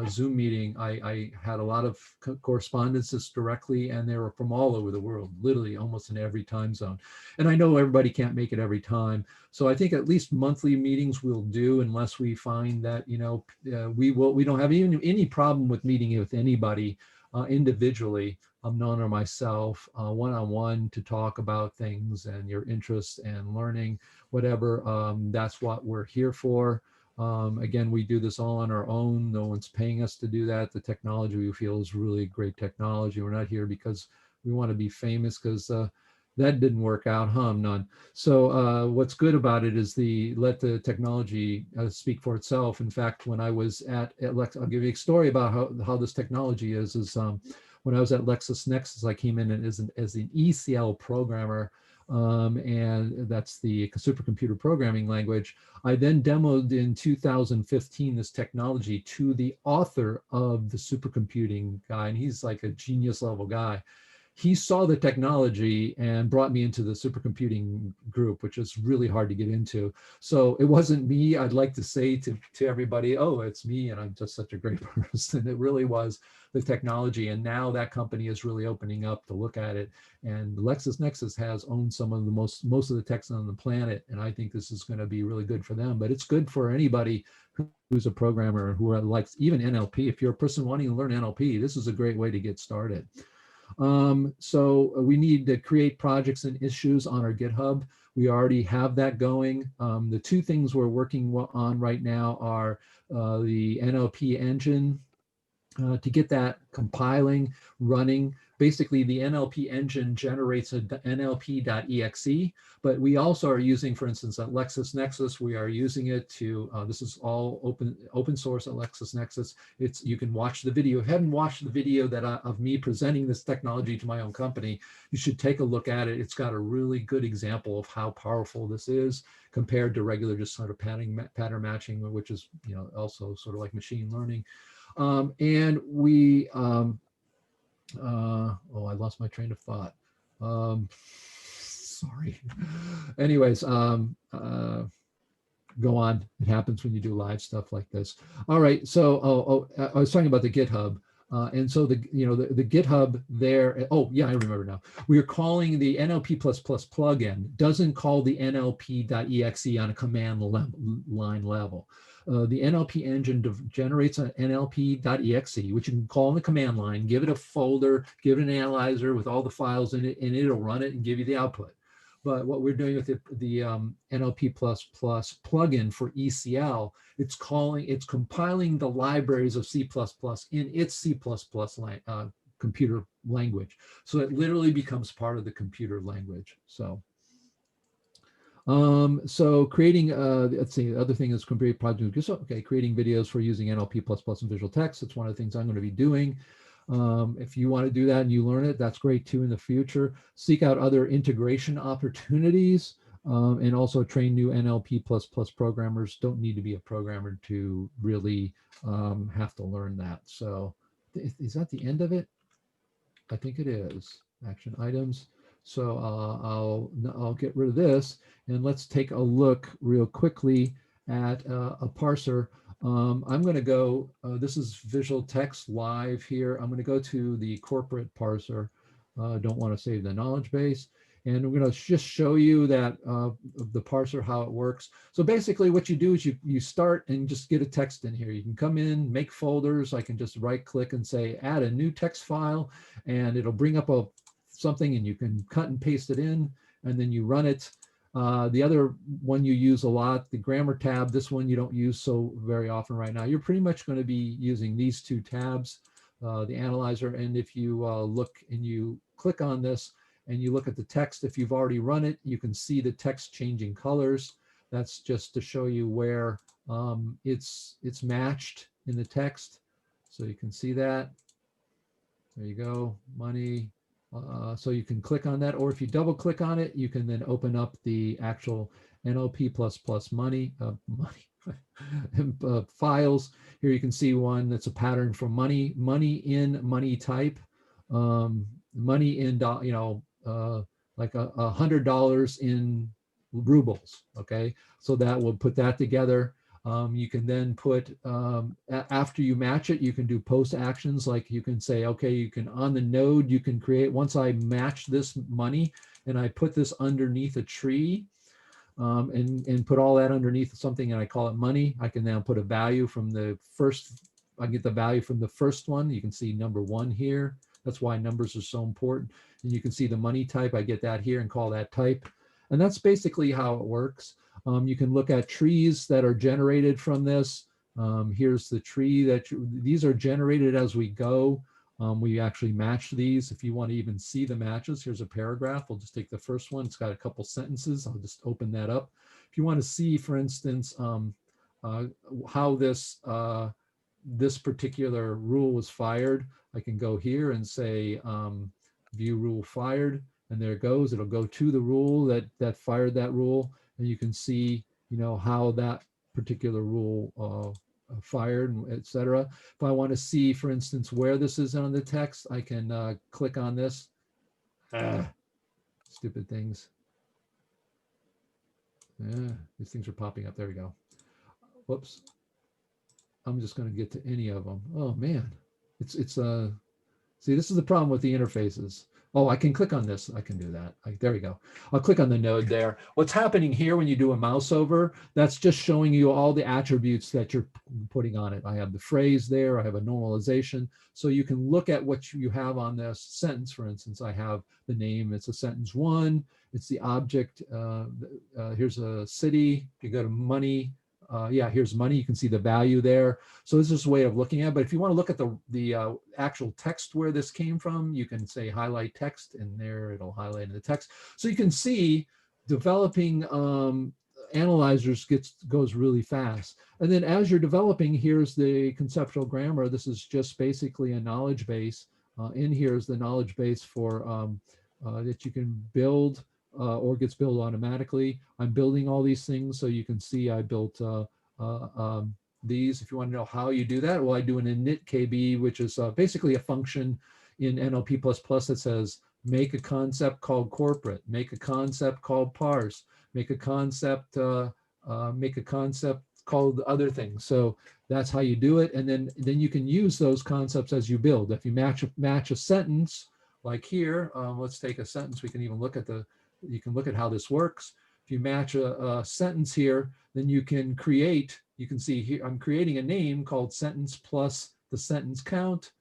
Zoom meeting. I had a lot of correspondences directly, and they were from all over the world, literally almost in every time zone. And I know everybody can't make it every time. So I think at least monthly meetings we'll do, unless we find that, we don't have even any problem with meeting with anybody individually, Amnon or myself, one-on-one, to talk about things and your interests and learning, whatever. That's what we're here for. Again, we do this all on our own. No one's paying us to do that. The technology we feel is really great technology. We're not here because we want to be famous, because that didn't work out, Amnon? So what's good about it is let the technology speak for itself. In fact, when I was at Lex, I'll give you a story about how this technology is when I was at LexisNexis, I came in as an ECL programmer, and that's the supercomputer programming language. I then demoed in 2015 this technology to the author of the supercomputing guy, and he's like a genius level guy. He saw the technology and brought me into the supercomputing group, which is really hard to get into. So it wasn't me. I'd like to say to everybody, oh, it's me, and I'm just such a great person. It really was the technology. And now that company is really opening up to look at it. And LexisNexis has owned some of the most of the techs on the planet. And I think this is going to be really good for them. But it's good for anybody who's a programmer, who likes even NLP. If you're a person wanting to learn NLP, this is a great way to get started. So we need to create projects and issues on our GitHub. We already have that going. The two things we're working on right now are the NLP engine to get that compiling, running. Basically, the NLP engine generates a NLP.exe, but we also are using, for instance, at LexisNexis, we are using it to, this is all open source at LexisNexis. You can watch the video. If you haven't watched the video of me presenting this technology to my own company, you should take a look at it. It's got a really good example of how powerful this is compared to regular just sort of pattern matching, which is, you know, also sort of like machine learning. And we, oh, I lost my train of thought. Sorry. Anyways, go on. It happens when you do live stuff like this. All right. So, I was talking about the GitHub. And so the GitHub there, oh yeah, I remember now. We are calling the NLP++ plugin, doesn't call the NLP.exe on a command line level. The NLP engine generates an NLP.exe, which you can call in the command line, give it a folder, give it an analyzer with all the files in it, and it'll run it and give you the output. But what we're doing with the NLP++ plugin for ECL, it's compiling the libraries of C++ in its C++ computer language. So it literally becomes part of the computer language. So creating, let's see, the other thing is creating project. Okay, creating videos for using NLP++ and VisualText. That's one of the things I'm going to be doing. If you want to do that and you learn it, that's great too in the future. Seek out other integration opportunities, and also train new NLP++ programmers. Don't need to be a programmer to really have to learn that. So is that the end of it? I think it is. Action items. So I'll get rid of this, and let's take a look real quickly at a parser. I'm going to go, this is VisualText live here. I'm going to go to the corporate parser. Don't want to save the knowledge base. And we're going to just show you that the parser, how it works. So basically what you do is you start and just get a text in here. You can come in, make folders. I can just right click and say, add a new text file, and it'll bring up something, and you can cut and paste it in, and then you run it. The other one you use a lot, the grammar tab, this one you don't use so very often right now. You're pretty much going to be using these two tabs, the analyzer. And if you look and you click on this and you look at the text, if you've already run it, you can see the text changing colors. That's just to show you where it's matched in the text. So you can see that. There you go, money. So you can click on that, or if you double click on it, you can then open up the actual NLP++ money files. Here you can see one that's a pattern for money in money type, money in, you know, like $100 in rubles. Okay, so that will put that together. You can then put, after you match it, you can do post actions. Like you can say, okay, you can on the node, you can create, once I match this money and I put this underneath a tree, and put all that underneath something, and I call it money, I can now put a value from the first, I get the value from the first one. You can see number 1 here. That's why numbers are so important. And you can see the money type, I get that here and call that type. And that's basically how it works. You can look at trees that are generated from this. Here's the tree that these are generated as we go. We actually match these. If you want to even see the matches, here's a paragraph. We'll just take the first one. It's got a couple sentences. I'll just open that up. If you want to see, for instance, how this particular rule was fired, I can go here and say view rule fired, and there it goes. It'll go to the rule that fired that rule. And you can see, you know, how that particular rule fired, etc. If I want to see, for instance, where this is on the text, I can click on this. Stupid things. These things are popping up. There we go. Whoops. I'm just going to get to any of them. Oh man, it's see, this is the problem with the interfaces. Oh, I can click on this. I can do that. There we go. I'll click on the node there. What's happening here when you do a mouse over, that's just showing you all the attributes that you're putting on it. I have the phrase there. I have a normalization. So you can look at what you have on this sentence. For instance, I have the name. It's a sentence 1. It's the object. Here's a city. You go to money. Yeah, here's money. You can see the value there. So this is a way of looking at it. But if you want to look at the actual text where this came from, you can say highlight text, and there it'll highlight in the text. So you can see developing analyzers goes really fast. And then as you're developing, here's the conceptual grammar. This is just basically a knowledge base. In here is the knowledge base for that you can build or gets built automatically. I'm building all these things, so you can see I built these. If you want to know how you do that, well, I do an init KB, which is basically a function in NLP++ that says make a concept called corporate, make a concept called parse, make a concept called other things. So that's how you do it, and then you can use those concepts as you build. If you match a sentence, like here, let's take a sentence. We can even look at you can look at how this works. If you match a sentence here, then you can see here, I'm creating a name called sentence plus the sentence count.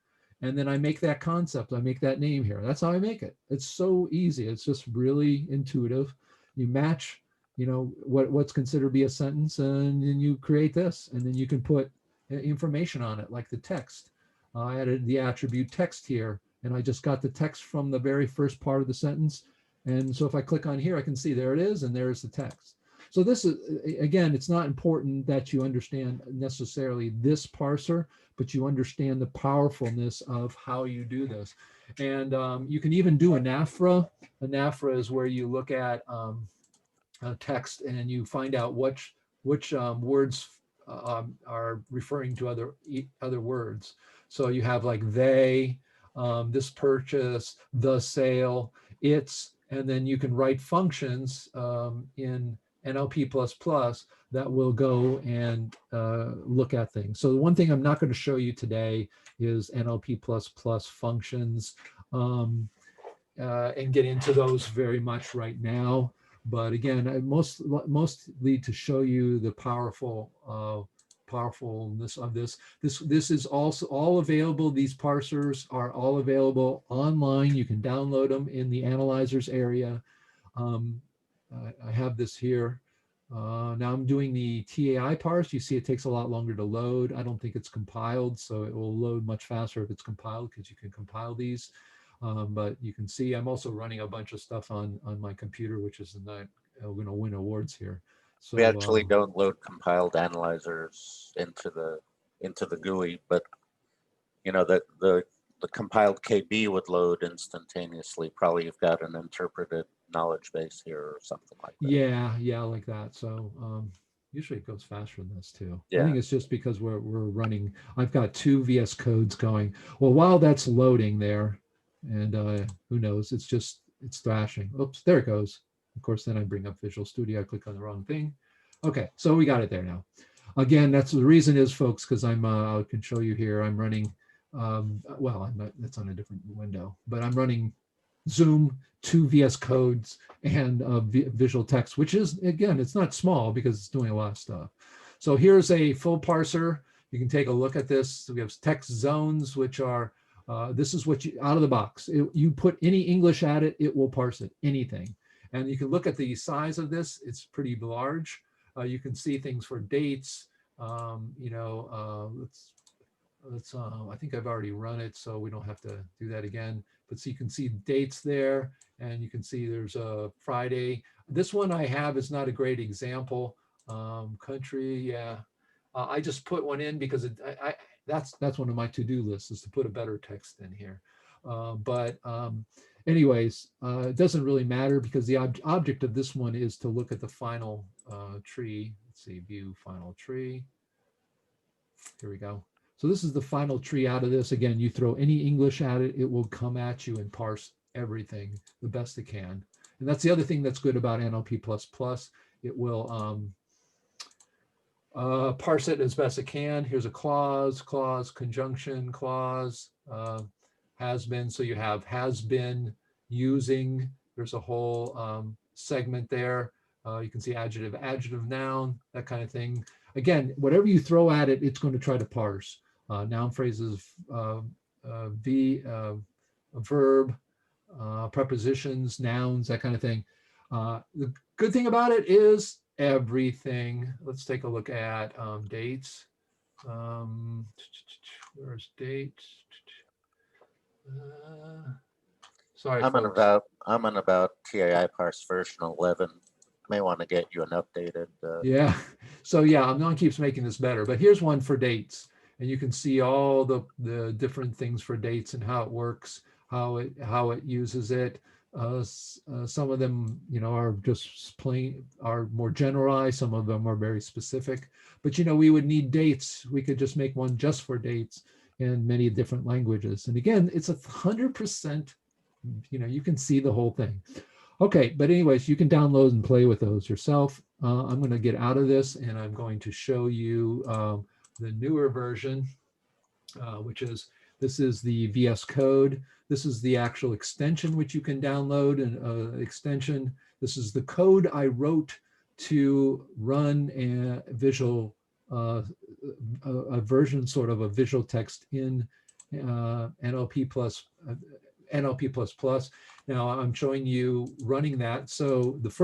And then I make that concept, I make that name here. That's how I make it. It's so easy. It's just really intuitive. You match, what's considered to be a sentence, and then you create this, and then you can put information on it, like the text. I added the attribute text here, and I just got the text from the very first part of the sentence. And so if I click on here, I can see there it is, and there's the text. So this is, again, it's not important that you understand necessarily this parser, but you understand the powerfulness of how you do this. And you can even do a NAFRA. A NAFRA is where you look at text and you find out which words are referring to other words. So you have like they, this purchase, the sale, it's, and then you can write functions in NLP++ that will go and look at things. So the one thing I'm not going to show you today is NLP++ functions and get into those very much right now. But again, I mostly to show you the powerfulness of this. This is also all available. These parsers are all available online. You can download them in the analyzers area. I have this here. Now I'm doing the TAI parse. You see it takes a lot longer to load. I don't think it's compiled, so it will load much faster if it's compiled, because you can compile these. But you can see I'm also running a bunch of stuff on my computer, which is not going to win awards here. So we actually don't load compiled analyzers into the GUI, but the compiled KB would load instantaneously. Probably you've got an interpreted knowledge base here or something like that. Yeah, like that. So usually it goes faster than this too. Yeah. I think it's just because we're running. I've got 2 VS codes going. Well, while that's loading there, and who knows, it's thrashing. Oops, there it goes. Of course, then I bring up Visual Studio. I click on the wrong thing. Okay, so we got it there now. Again, that's the reason is, folks, because I can show you here. I'm running. Well, I'm not. That's on a different window, but I'm running Zoom, 2 VS codes, and VisualText, which is, again, it's not small because it's doing a lot of stuff. So here's a full parser. You can take a look at this. So we have text zones, which are, this is what you, out of the box, you put any English at it, it will parse it, anything. And you can look at the size of this. It's pretty large. You can see things for dates. I think I've already run it, so we don't have to do that again. But so you can see dates there, and you can see there's a Friday. This one I have is not a great example. Country, yeah. I just put one in because that's one of my to-do lists, is to put a better text in here. Anyways, it doesn't really matter because the object of this one is to look at the final tree. Let's see, view final tree. Here we go. So this is the final tree out of this. Again, you throw any English at it, it will come at you and parse everything the best it can. And that's the other thing that's good about NLP++. It will parse it as best it can. Here's a clause, conjunction, clause, has been. So you have has been, using. There's a whole segment there. You can see adjective, noun, that kind of thing. Again, whatever you throw at it, it's going to try to parse. Noun phrases, verb, prepositions, nouns, that kind of thing. The good thing about it is everything. Let's take a look at dates. Where's dates? Sorry, folks. I'm on about TAI parse version 11. May want to get you an updated. Yeah. So yeah, Amnon keeps making this better, but here's one for dates, and you can see all the different things for dates and how it works, how it uses it. Some of them, are just plain, are more generalized. Some of them are very specific. But we would need dates. We could just make one just for dates in many different languages. And again, it's 100%. You can see the whole thing. Okay, but anyways, you can download and play with those yourself. I'm going to get out of this and I'm going to show you the newer version, which is, this is the VS Code. This is the actual extension which you can download, an extension. This is the code I wrote to run a version, sort of a visual text in NLP plus. Now I'm showing you running that. So this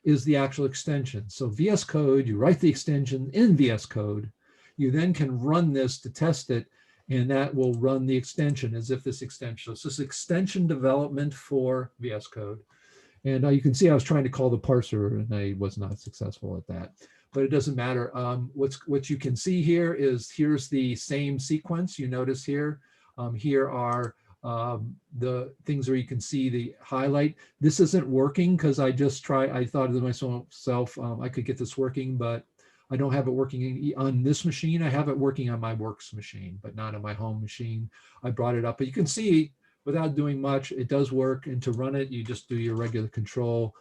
is the actual extension. So VS Code, you write the extension in VS Code. You then can run this to test it, and that will run the extension as if this extension. So this extension development for VS Code. And you can see I was trying to call the parser and I was not successful at that. But it doesn't matter. What you can see here is, here's the same sequence. You notice here. Here are the things where you can see the highlight. This isn't working because I thought to myself, I could get this working, but I don't have it working on this machine. I have it working on my works machine, but not on my home machine. I brought it up, but you can see without doing much, it does work. And to run it, you just do your regular Control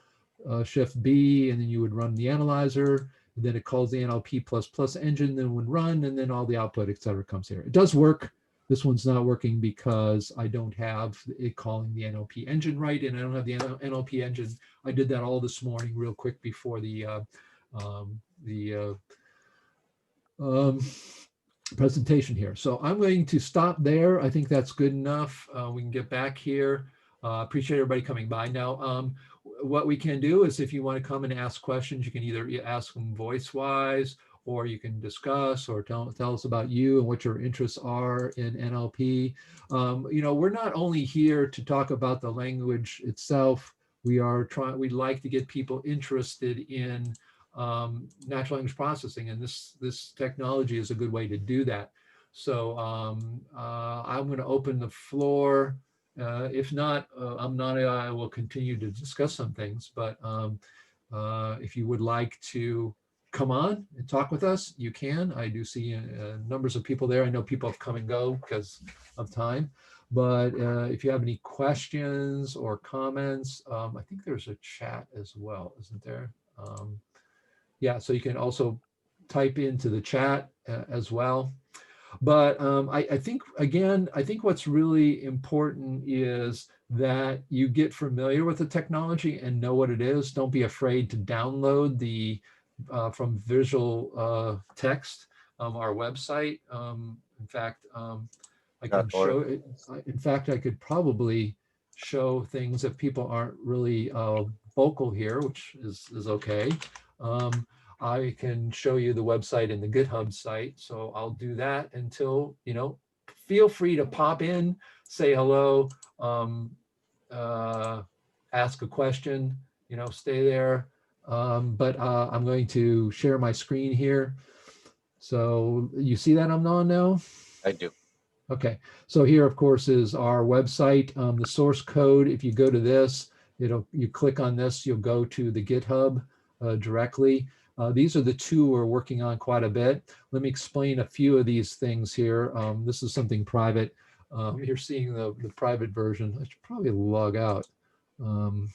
Shift B, and then you would run the analyzer. And then it calls the NLP++ engine, then would run, and then all the output, etc., comes here. It does work. This one's not working because I don't have it calling the NLP engine right, and I don't have the NLP engine. I did that all this morning real quick before the presentation here. So I'm going to stop there. I think that's good enough. We can get back here. Appreciate everybody coming by. Now, what we can do is, if you want to come and ask questions, you can either ask them voice-wise, or you can discuss or tell us about you and what your interests are in NLP. We're not only here to talk about the language itself. We'd like to get people interested in natural language processing, and this technology is a good way to do that. So I'm going to open the floor. If not, I will continue to discuss some things, but if you would like to come on and talk with us, you can. I do see numbers of people there. I know people have come and go because of time, but if you have any questions or comments, I think there's a chat as well, isn't there? Yeah, so you can also type into the chat as well. But I think what's really important is that you get familiar with the technology and know what it is. Don't be afraid to download the from VisualText, our website. In fact, I can show it. In fact, I could probably show things if people aren't really vocal here, which is okay. I can show you the website and the GitHub site. So I'll do that until, feel free to pop in, say hello, ask a question, stay there. But I'm going to share my screen here. So you see that, Amnon, now? I do. Okay. So here, of course, is our website. The source code, if you go to this, you click on this, you'll go to the GitHub directly. These are the two we're working on quite a bit. Let me explain a few of these things here. This is something private. You're seeing the private version. I should probably log out. Sign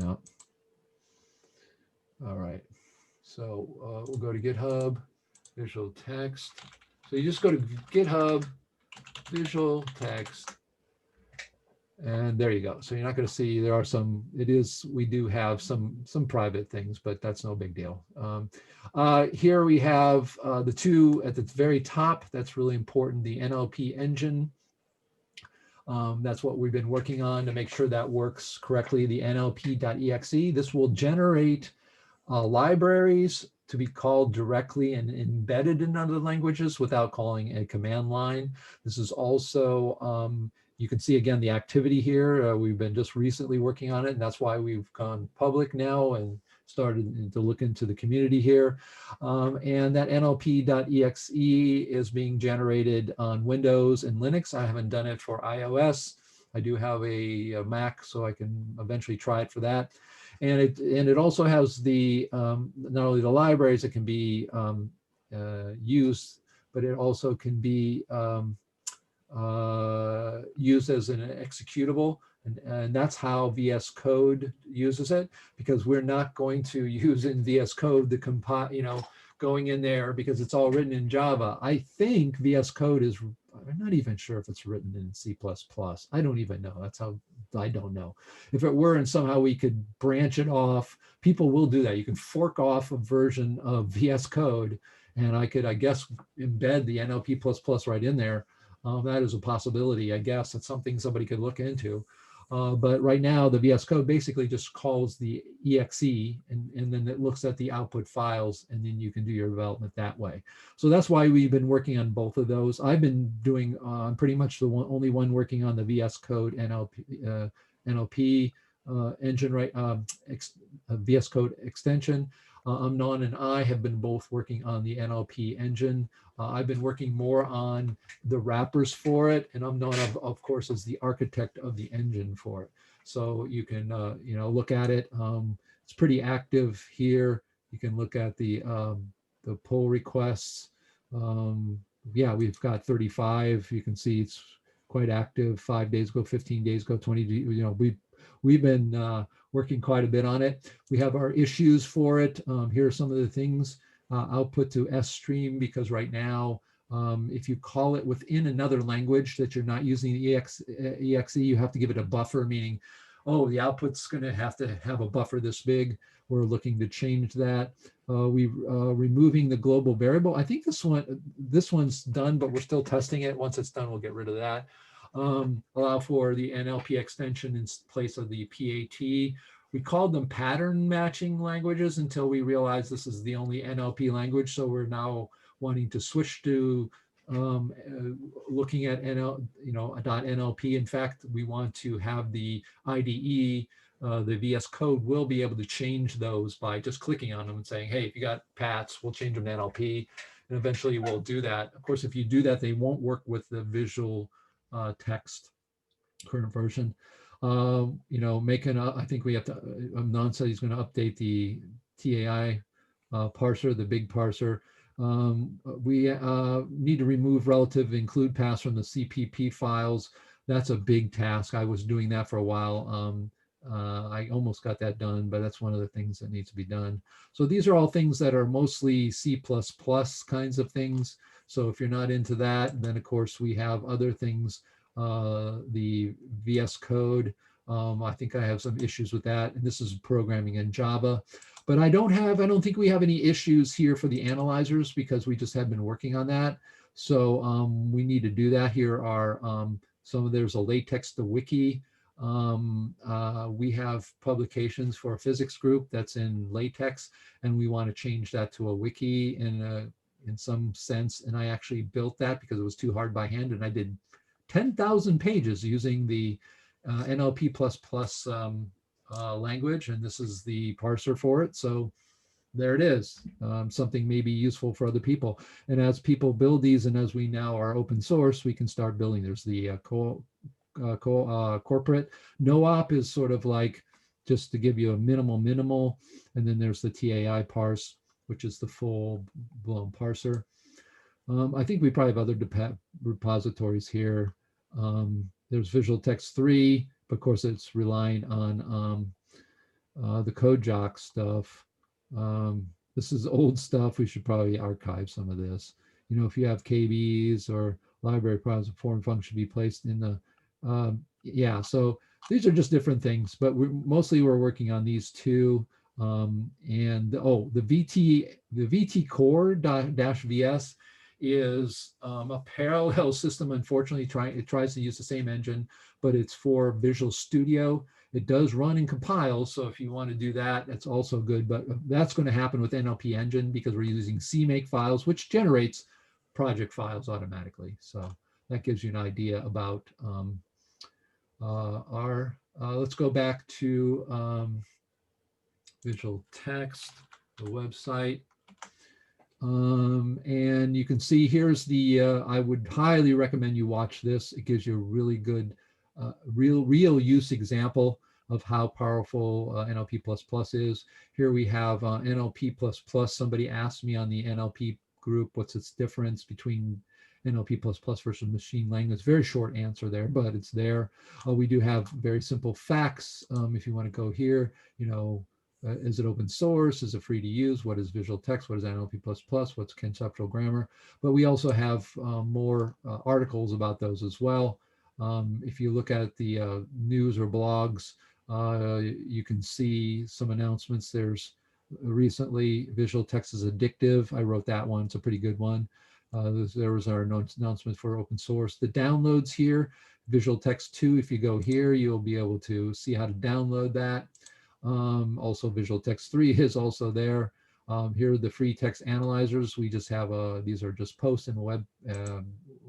up. All right. So we'll go to GitHub, VisualText. So you just go to GitHub, VisualText, and there you go. So you're not going to see, there are some, we do have some private things, but that's no big deal. Here we have the two at the very top. That's really important, the NLP engine. That's what we've been working on to make sure that works correctly, the NLP.exe. This will generate libraries to be called directly and embedded in other languages without calling a command line. This is also, you can see again the activity here. We've been just recently working on it, and that's why we've gone public now and started to look into the community here. And that NLP.exe is being generated on Windows and Linux. I haven't done it for iOS. I do have a Mac, so I can eventually try it for that. And it also has the not only the libraries that can be used, but it also can be used as an executable. And that's how VS Code uses it, because we're not going to use in VS Code the compile, going in there because it's all written in Java. I think VS Code is, I'm not even sure if it's written in C++. I don't even know. That's how, I don't know. If it were and somehow we could branch it off, people will do that. You can fork off a version of VS Code, and I could, I guess, embed the NLP++ right in there. That is a possibility. I guess it's something somebody could look into. But right now, the VS Code basically just calls the exe, and then it looks at the output files, and then you can do your development that way. So that's why we've been working on both of those. I've been doing pretty much the only one working on the VS Code NLP engine, right? VS Code extension. Amnon and I have been both working on the NLP engine. I've been working more on the wrappers for it, and Amnon, of course, is the architect of the engine for it. So you can, look at it. It's pretty active here. You can look at the pull requests. Yeah, we've got 35. You can see it's quite active. 5 days ago, 15 days ago, 20. We've been working quite a bit on it. We have our issues for it. Here are some of the things. Output to S-stream, because right now, if you call it within another language that you're not using the exe, you have to give it a buffer, meaning, oh, the output's going to have a buffer this big. We're looking to change that. Removing the global variable. I think this one's done, but we're still testing it. Once it's done, we'll get rid of that. Allow for the NLP extension in place of the PAT. We called them pattern matching languages until we realized this is the only NLP language. So we're now wanting to switch to looking at .NLP. In fact, we want to have the IDE, the VS Code will be able to change those by just clicking on them and saying, hey, if you got PATs, we'll change them to NLP. And eventually we'll do that. Of course, if you do that, they won't work with the visual text current version. I think we have to, Amnon said he's going to update the TAI parser, the big parser. We need to remove relative include pass from the CPP files. That's a big task. I was doing that for a while. I almost got that done, but that's one of the things that needs to be done. So these are all things that are mostly C++ kinds of things. So if you're not into that, then of course we have other things. The VS Code, I think I have some issues with that, and this is programming in Java. But I don't think we have any issues here for the analyzers, because we just have been working on that. So we need to do that. Here are there's a LaTeX to wiki. We have publications for a physics group that's in LaTeX, and we want to change that to a wiki in some sense. And I actually built that because it was too hard by hand, and I did 10,000 pages using the NLP++ language, and this is the parser for it. So there it is, something maybe useful for other people. And as people build these, and as we now are open source, we can start building. There's the corporate. No-op is sort of like just to give you a minimal, and then there's the TAI parse, which is the full-blown parser. I think we probably have other repositories here. There's VisualText 3, but of course it's relying on the CodeJock stuff. This is old stuff. We should probably archive some of this. If you have KBs or library problems, a form function be placed in the, so these are just different things, but we're working on these two. The VT core -VS is a parallel system. Unfortunately, it tries to use the same engine, but it's for Visual Studio. It does run and compile, so if you want to do that, that's also good. But that's going to happen with NLP Engine because we're using CMake files, which generates project files automatically. So that gives you an idea about let's go back to VisualText, the website. And you can see here's the, I would highly recommend you watch this. It gives you a really good, real use example of how powerful NLP++ is. Here we have NLP++. Somebody asked me on the NLP group, what's its difference between NLP++ versus machine language? Very short answer there, but it's there. We do have very simple facts. If you want to go here, is it open source? Is it free to use? What is VisualText? What is NLP++? What's conceptual grammar? But we also have more articles about those as well. If you look at the news or blogs, you can see some announcements. There's recently VisualText is addictive. I wrote that one. It's a pretty good one. There was our announcement for open source. The downloads here, VisualText 2, if you go here, you'll be able to see how to download that. Also VisualText 3 is also there. Here are the free text analyzers. We just have these are just posts in web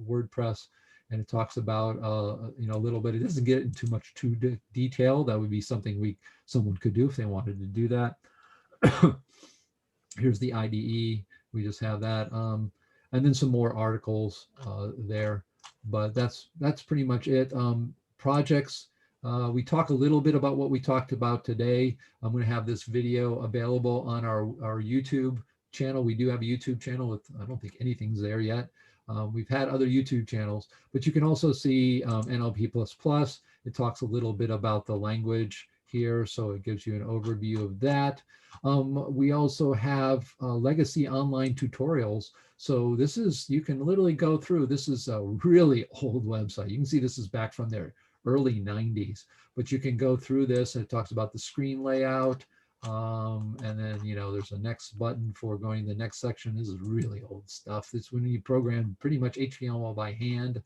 WordPress, and it talks about a little bit. It doesn't get into much too detail. That would be something someone could do if they wanted to do that. Here's the IDE. We just have that, and then some more articles there. But that's pretty much it. Projects. We talk a little bit about what we talked about today. I'm going to have this video available on our YouTube channel. We do have a YouTube channel with, I don't think anything's there yet. We've had other YouTube channels, but you can also see NLP++. It talks a little bit about the language here, so it gives you an overview of that. We also have legacy online tutorials. So you can literally go through, this is a really old website. You can see this is back from their early 90s, but you can go through this, and it talks about the screen layout. And then, there's a next button for going to the next section. This is really old stuff. It's when you program pretty much HTML by hand.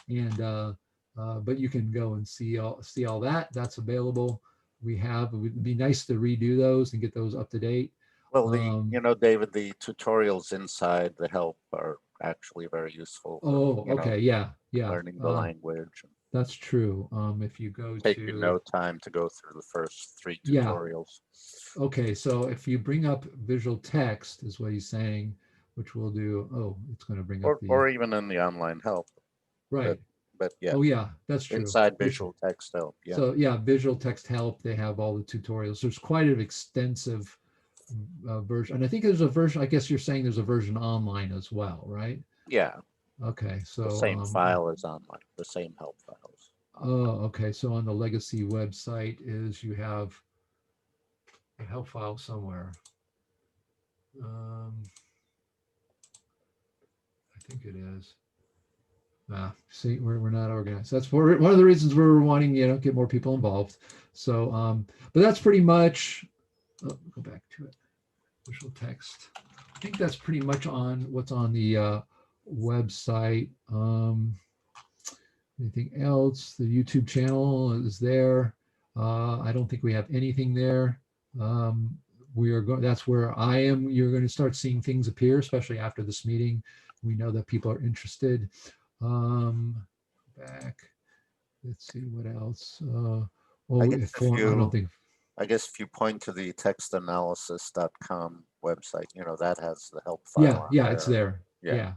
And, but you can go and see all that. That's available. It would be nice to redo those and get those up to date. Well, David, the tutorials inside the help are actually very useful. Oh, okay. Yeah. Learning the language. That's true. If you go take you no time to go through the first 3 tutorials. Yeah. Okay, so if you bring up VisualText, is what he's saying, which we'll do. Oh, it's going to bring up or even in the online help. Right. But yeah. Oh yeah, that's true. Inside VisualText help. Yeah. So yeah, VisualText help. They have all the tutorials. There's quite an extensive version, and I think there's a version. I guess you're saying there's a version online as well, right? Yeah. Okay, so the same file is online, the same help files. Oh, okay. So on the legacy website you have a help file somewhere. I think it is. See, we're not organized. That's one of the reasons we're wanting, get more people involved. So, but that's pretty much. Go back to it. VisualText. I think that's pretty much on what's on the website. Anything else? The YouTube channel is there. I don't think we have anything there. That's where I am. You're going to start seeing things appear, especially after this meeting. We know that people are interested. Back. Let's see what else. I guess if you point to the textanalysis.com website, that has the help file. Yeah, it's there. Yeah.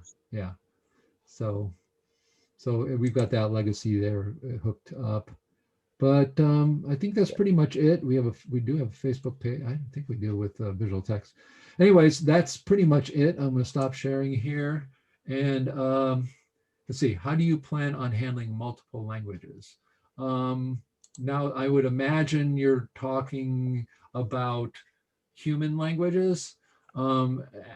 So we've got that legacy there hooked up. But I think that's pretty much it. We do have a Facebook page. I think we do with VisualText. Anyways, that's pretty much it. I'm going to stop sharing here. And let's see. How do you plan on handling multiple languages? Now, I would imagine you're talking about human languages.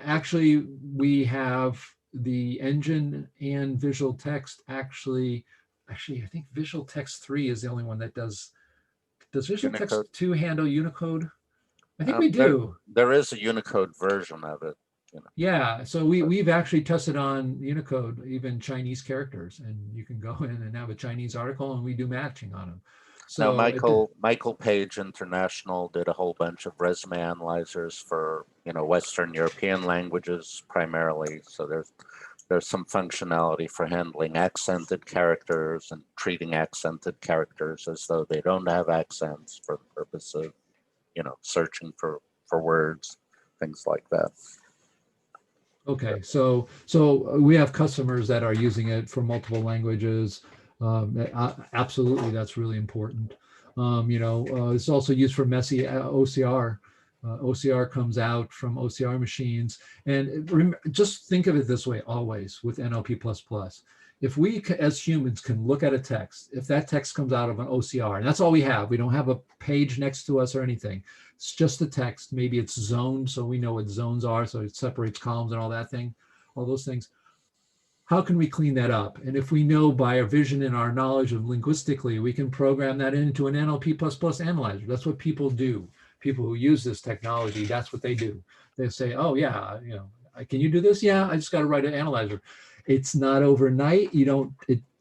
Actually, we have the engine and VisualText actually, I think VisualText 3 is the only one that does VisualText Unicode. 2 handle Unicode? I think we do. There is a Unicode version of it. Yeah, so we've actually tested on Unicode, even Chinese characters, and you can go in and have a Chinese article, and we do matching on them. Now, So Michael Page International did a whole bunch of resume analyzers for Western European languages primarily. So there's some functionality for handling accented characters and treating accented characters as though they don't have accents for the purpose of searching for words, things like that. Okay, so we have customers that are using it for multiple languages. Absolutely, that's really important. It's also used for messy OCR. OCR comes out from OCR machines, and just think of it this way always with NLP++. If we as humans can look at a text, if that text comes out of an OCR, and that's all we have don't have a page next to us or anything. It's just the text. Maybe it's zoned, so we know what zones are, so it separates columns and all those things. How can we clean that up? And if we know by our vision and our knowledge of linguistically, we can program that into an NLP++ analyzer. That's what people do. People who use this technology, that's what they do. They say, oh yeah, can you do this? Yeah, I just got to write an analyzer. It's not overnight.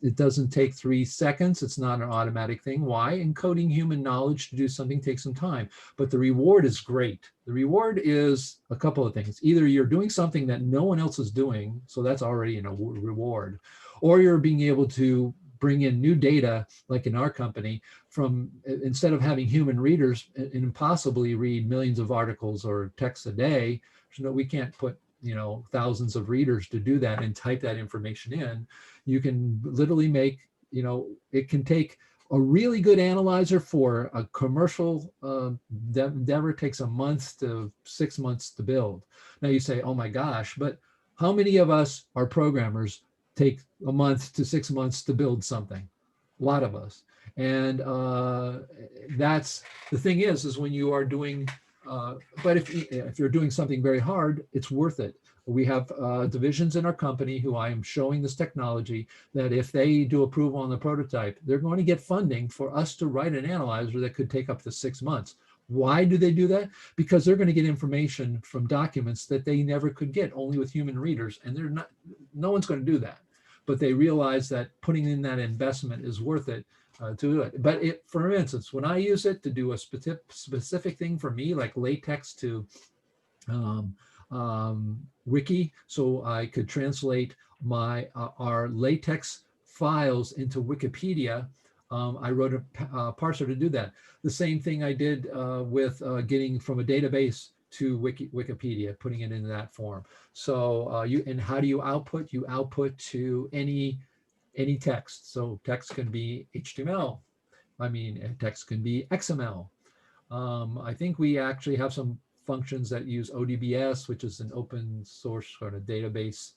It doesn't take 3 seconds. It's not an automatic thing. Why? Encoding human knowledge to do something takes some time, but the reward is great. The reward is a couple of things. Either you're doing something that no one else is doing, so that's already a reward, or you're being able to bring in new data, like in our company, from instead of having human readers impossibly read millions of articles or texts a day. We can't put thousands of readers to do that and type that information in. You can literally make, it can take a really good analyzer for a commercial endeavor takes a month to 6 months to build. Now you say, oh my gosh, but how many of us are programmers take a month to 6 months to build something? A lot of us. And that's the thing is when you are doing but if you're doing something very hard, it's worth it. We have divisions in our company who I am showing this technology that if they do approval on the prototype, they're going to get funding for us to write an analyzer that could take up to 6 months. Why do they do that? Because they're going to get information from documents that they never could get, only with human readers, and no one's going to do that. But they realize that putting in that investment is worth it. To do it. But for instance, when I use it to do a specific thing for me, like latex to wiki, so I could translate our latex files into Wikipedia, I wrote a parser to do that. The same thing I did with getting from a database to Wikipedia, putting it in that form. So and how do you output? You output to any text. So text can be HTML. Text can be XML. I think we actually have some functions that use ODBS, which is an open source sort of database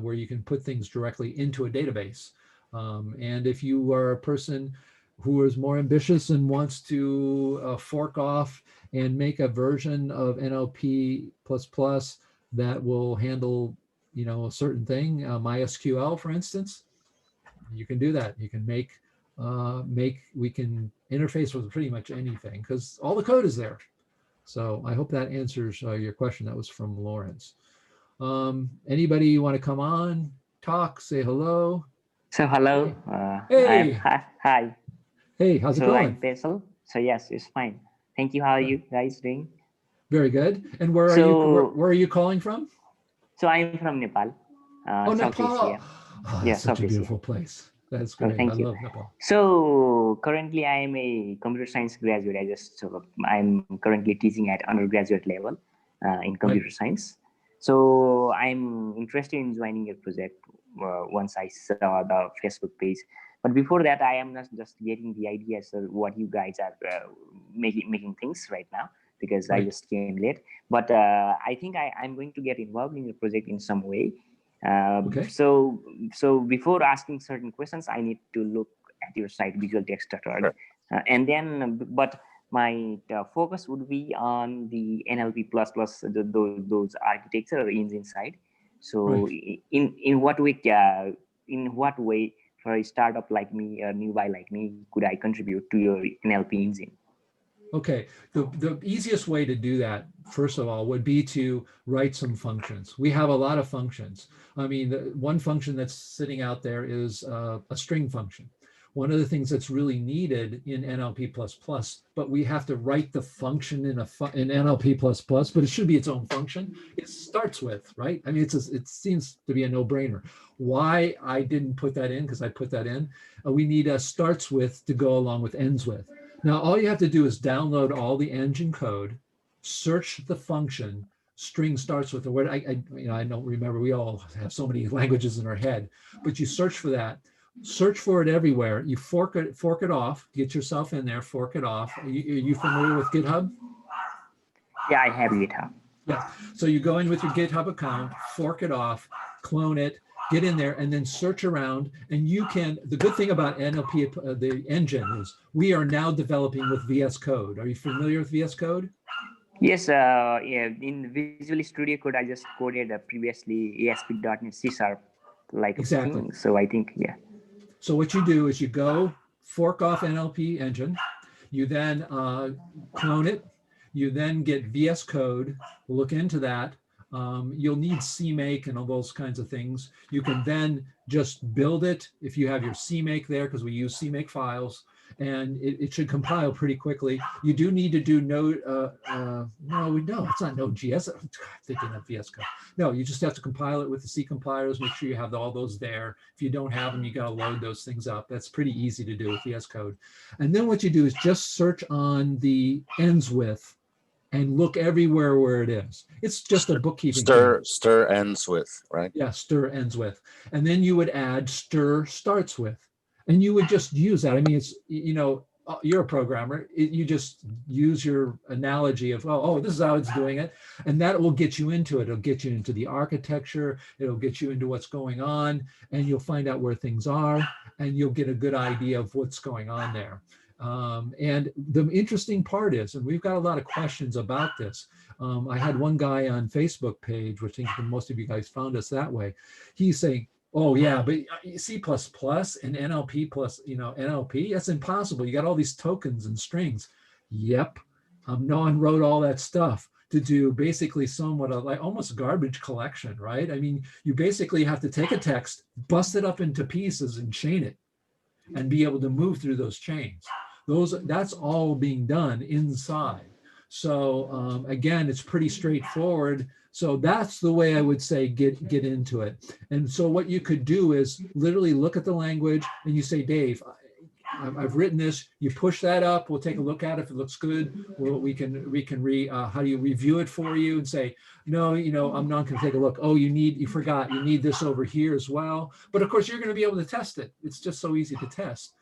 where you can put things directly into a database. And if you are a person who is more ambitious and wants to fork off and make a version of NLP++ that will handle, a certain thing, MySQL, for instance, you can do that. You can we can interface with pretty much anything because all the code is there. So I hope that answers your question. That was from Lawrence. Anybody want to come on, talk, say hello? So hello. Hey. Hi. Hey, how's it going? I'm Basil. So yes, it's fine. Thank you. How are you guys doing? Very good. And where are you calling from? So I'm from Nepal. Nepal. Oh, yeah, that's such a beautiful place. That's great. Thank you. Love Nepal. So currently I am a computer science graduate. I'm currently teaching at undergraduate level in computer science. So I'm interested in joining your project once I saw the Facebook page. But before that, I am not just getting the ideas of what you guys are making things right now, because I just came late. But I think I'm going to get involved in the project in some way. So before asking certain questions, I need to look at your site, visualtext.org. And then, but my focus would be on the NLP++, those architecture engine side. So in what way for a startup like me, a new guy like me, could I contribute to your NLP engine? Okay, the easiest way to do that, first of all, would be to write some functions. We have a lot of functions. I mean, the one function that's sitting out there is a string function. One of the things that's really needed in NLP++, but we have to write the function in NLP++, but it should be its own function. It starts with, right? I mean, it seems to be a no-brainer. Why I didn't put that in, because I put that in, we need a starts with to go along with ends with. Now, all you have to do is download all the engine code, search the function, string starts with a word. I don't remember, we all have so many languages in our head, but you search for that, search for it everywhere. You fork it off, get yourself in there, fork it off. Are you familiar with GitHub? Yeah, I have GitHub. Yeah, so you go in with your GitHub account, fork it off, clone it, get in there, and then search around. And you can, the good thing about NLP, the engine, is we are now developing with VS Code. Are you familiar with VS Code? Yes, yeah, in Visual Studio Code, I just coded previously ASP.NET C# like Exactly. thing. So I think, yeah. So what you do is you go fork off NLP engine, you then clone it, you then get VS Code, look into that. You'll need CMake and all those kinds of things. You can then just build it if you have your CMake there, because we use CMake files, and it should compile pretty quickly. You do need to do Node, no, it's not Node.js. I'm thinking of VS Code. No, you just have to compile it with the C compilers, make sure you have all those there. If you don't have them, you got to load those things up. That's pretty easy to do with VS Code. And then what you do is just search on the ends with and look everywhere where it is. It's just a bookkeeping thing. Stir ends with, right? Yeah, stir ends with. And then you would add stir starts with. And you would just use that. I mean, it's, you're a programmer. You just use your analogy of, oh, this is how it's doing it. And that will get you into it. It'll get you into the architecture. It'll get you into what's going on. And you'll find out where things are. And you'll get a good idea of what's going on there. And the interesting part is, and we've got a lot of questions about this. I had one guy on Facebook page, which I think most of you guys found us that way. He's saying, oh yeah, but C++ and NLP NLP, that's impossible. You got all these tokens and strings. Yep, Amnon wrote all that stuff to do basically somewhat of like almost garbage collection, right? I mean, you basically have to take a text, bust it up into pieces and chain it and be able to move through those chains. That's all being done inside. So again, it's pretty straightforward. So that's the way I would say get into it. And so what you could do is literally look at the language and you say, Dave, I've written this. You push that up. We'll take a look at it. If it looks good, we can how do you review it for you and say, no, I'm not going to take a look. Oh, you forgot. You need this over here as well. But of course, you're going to be able to test it. It's just so easy to test.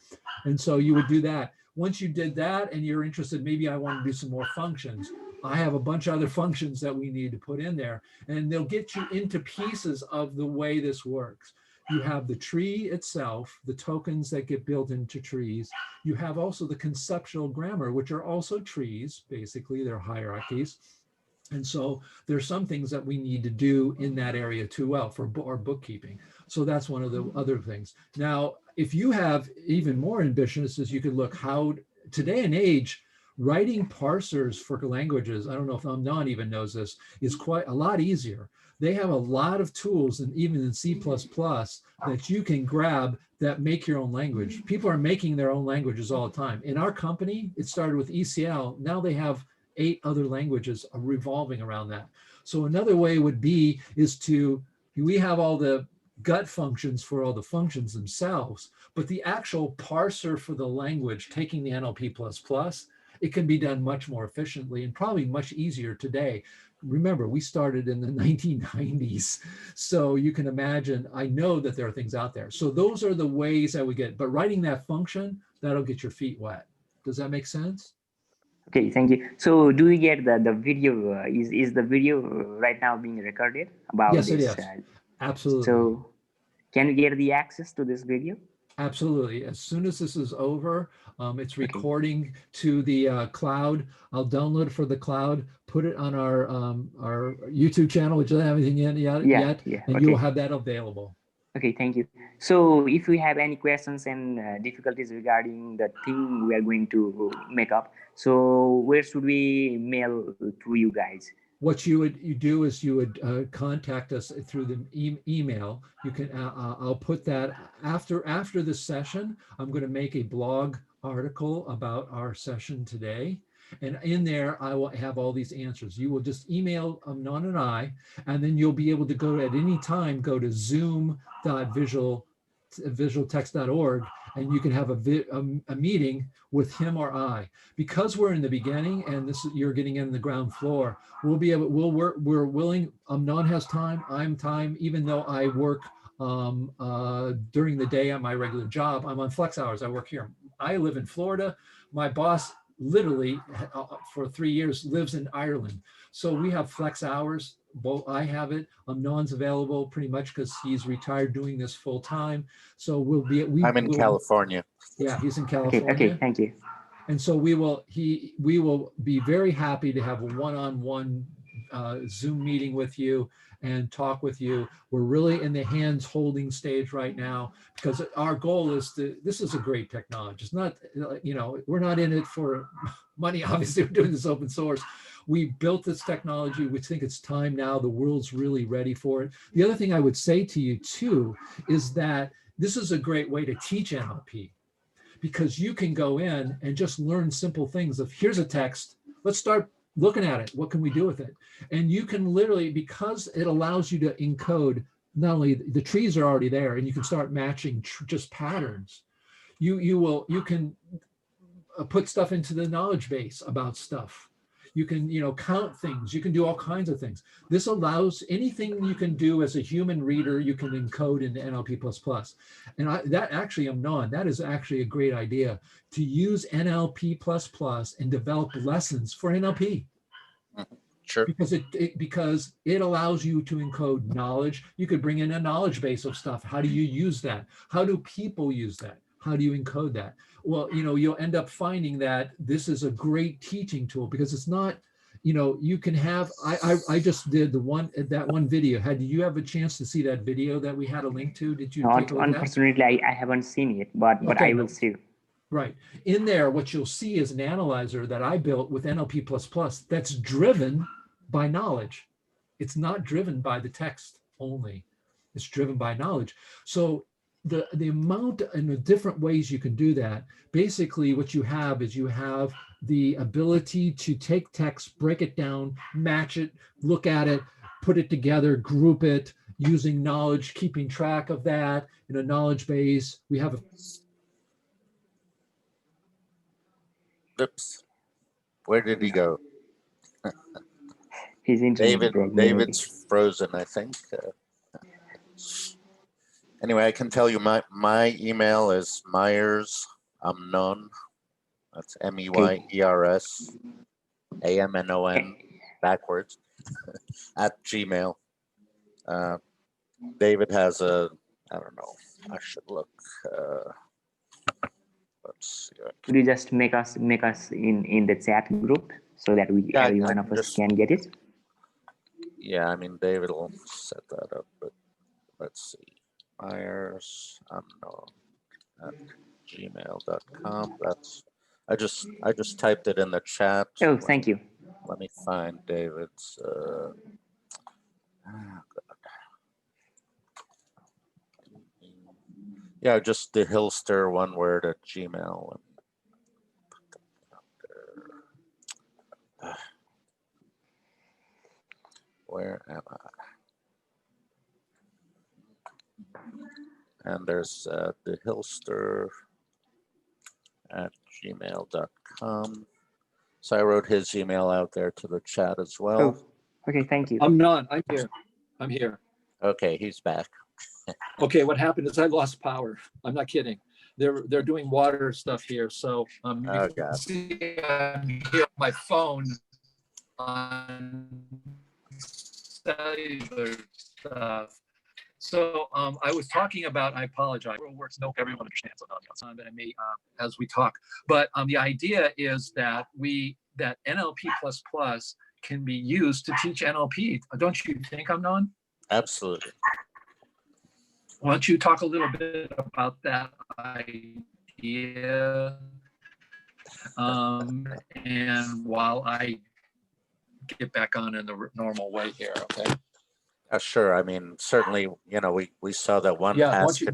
And so you would do that. Once you did that and you're interested, maybe I want to do some more functions. I have a bunch of other functions that we need to put in there, and they'll get you into pieces of the way this works. You have the tree itself, the tokens that get built into trees. You have also the conceptual grammar, which are also trees. Basically, they're hierarchies. And so there's some things that we need to do in that area too, for our bookkeeping. So that's one of the other things. Now, if you have even more ambitious, is you could look how today and age, writing parsers for languages, I don't know if Amnon even knows this, is quite a lot easier. They have a lot of tools, and even in C++, that you can grab that make your own language. People are making their own languages all the time. In our company, it started with ECL. Now they have 8 other languages revolving around that. So another way would be we have all the gut functions for all the functions themselves, but the actual parser for the language, taking the NLP++, it can be done much more efficiently and probably much easier today. Remember, we started in the 1990s. So you can imagine, I know that there are things out there. So those are the ways that we get, but writing that function, that'll get your feet wet. Does that make sense? Okay, thank you. So do we get the video, is the video right now being recorded about yes, this? Yes, it is. Absolutely. So can we get the access to this video? Absolutely. As soon as this is over, it's recording to the cloud. I'll download it for the cloud, put it on our YouTube channel, which doesn't have anything in yet, and you will have that available. Okay, thank you. So if we have any questions and difficulties regarding the thing we are going to make up, so where should we mail to you guys? What you do is you would contact us through the email. You can I'll put that after this session. I'm going to make a blog article about our session today, and in there I will have all these answers. You will just email Amnon and I, and then you'll be able to go at any time go to zoom.visualtext.org, and you can have a meeting with him or I. Because we're in the beginning and you're getting in the ground floor, we're willing. Amnon has time, I'm time, even though I work during the day on my regular job. I'm on flex hours. I work here. I live in Florida. My boss literally for 3 years lives in Ireland. So we have flex hours. Both I have it. Amnon's available pretty much because he's retired doing this full time. So I'm in California. Yeah, he's in California. Okay, thank you. And so we will be very happy to have a one-on-one Zoom meeting with you and talk with you. We're really in the hands holding stage right now because our goal is this is a great technology. It's not, we're not in it for money. Obviously, we're doing this open source. We built this technology. We think it's time now. The world's really ready for it. The other thing I would say to you too is that this is a great way to teach NLP, because you can go in and just learn simple things of here's a text. Let's start looking at it. What can we do with it? And you can literally, because it allows you to encode, not only the trees are already there and you can start matching just patterns. You can put stuff into the knowledge base about stuff. You can, count things. You can do all kinds of things. This allows anything you can do as a human reader, you can encode into NLP++. And Amnon, that is actually a great idea to use NLP++ and develop lessons for NLP. Sure. Because it allows you to encode knowledge. You could bring in a knowledge base of stuff. How do you use that? How do people use that? How do you encode that? Well, you'll end up finding that this is a great teaching tool because it's not, you can have, I just did that one video. Did you have a chance to see that video that we had a link to? Did you take a look at that? Unfortunately, I haven't seen it, but okay, I will see. Right. In there, what you'll see is an analyzer that I built with NLP++ that's driven by knowledge. It's not driven by the text only. It's driven by knowledge. So the amount and the different ways you can do that, basically what you have is you have the ability to take text, break it down, match it, look at it, put it together, group it using knowledge, keeping track of that in a knowledge base. We have a Oops. Where did he go? He's in David's frozen, I think. Anyway, I can tell you my email is Meyers Amnon. That's MEYERS AMNON backwards at Gmail. David has I don't know. I should look. Let's see. Could you just make us in the chat group so that every one of us can get it? Yeah, I mean David will set that up, but let's see. Meyers Amnon at gmail.com. That's I just typed it in the chat. Oh, thank you. Let me find David's yeah, just the Hilster one word at Gmail. Where am I? And there's the Hilster at gmail.com. So I wrote his email out there to the chat as well. Oh, okay, thank you. I'm not. I'm here. Okay, he's back. Okay, what happened is I lost power. I'm not kidding. They're doing water stuff here, so you can see I'm here on my phone on cellular stuff. So I was talking about, I apologize, it works, no, everyone understands that I may as we talk. But the idea is that that NLP++ can be used to teach NLP. Don't you think, Amnon? Absolutely. why don't you talk a little bit about that idea? And while I get back on in the normal way here, okay? Sure. I mean, certainly, you know, we saw that one Yeah, why pass don't you,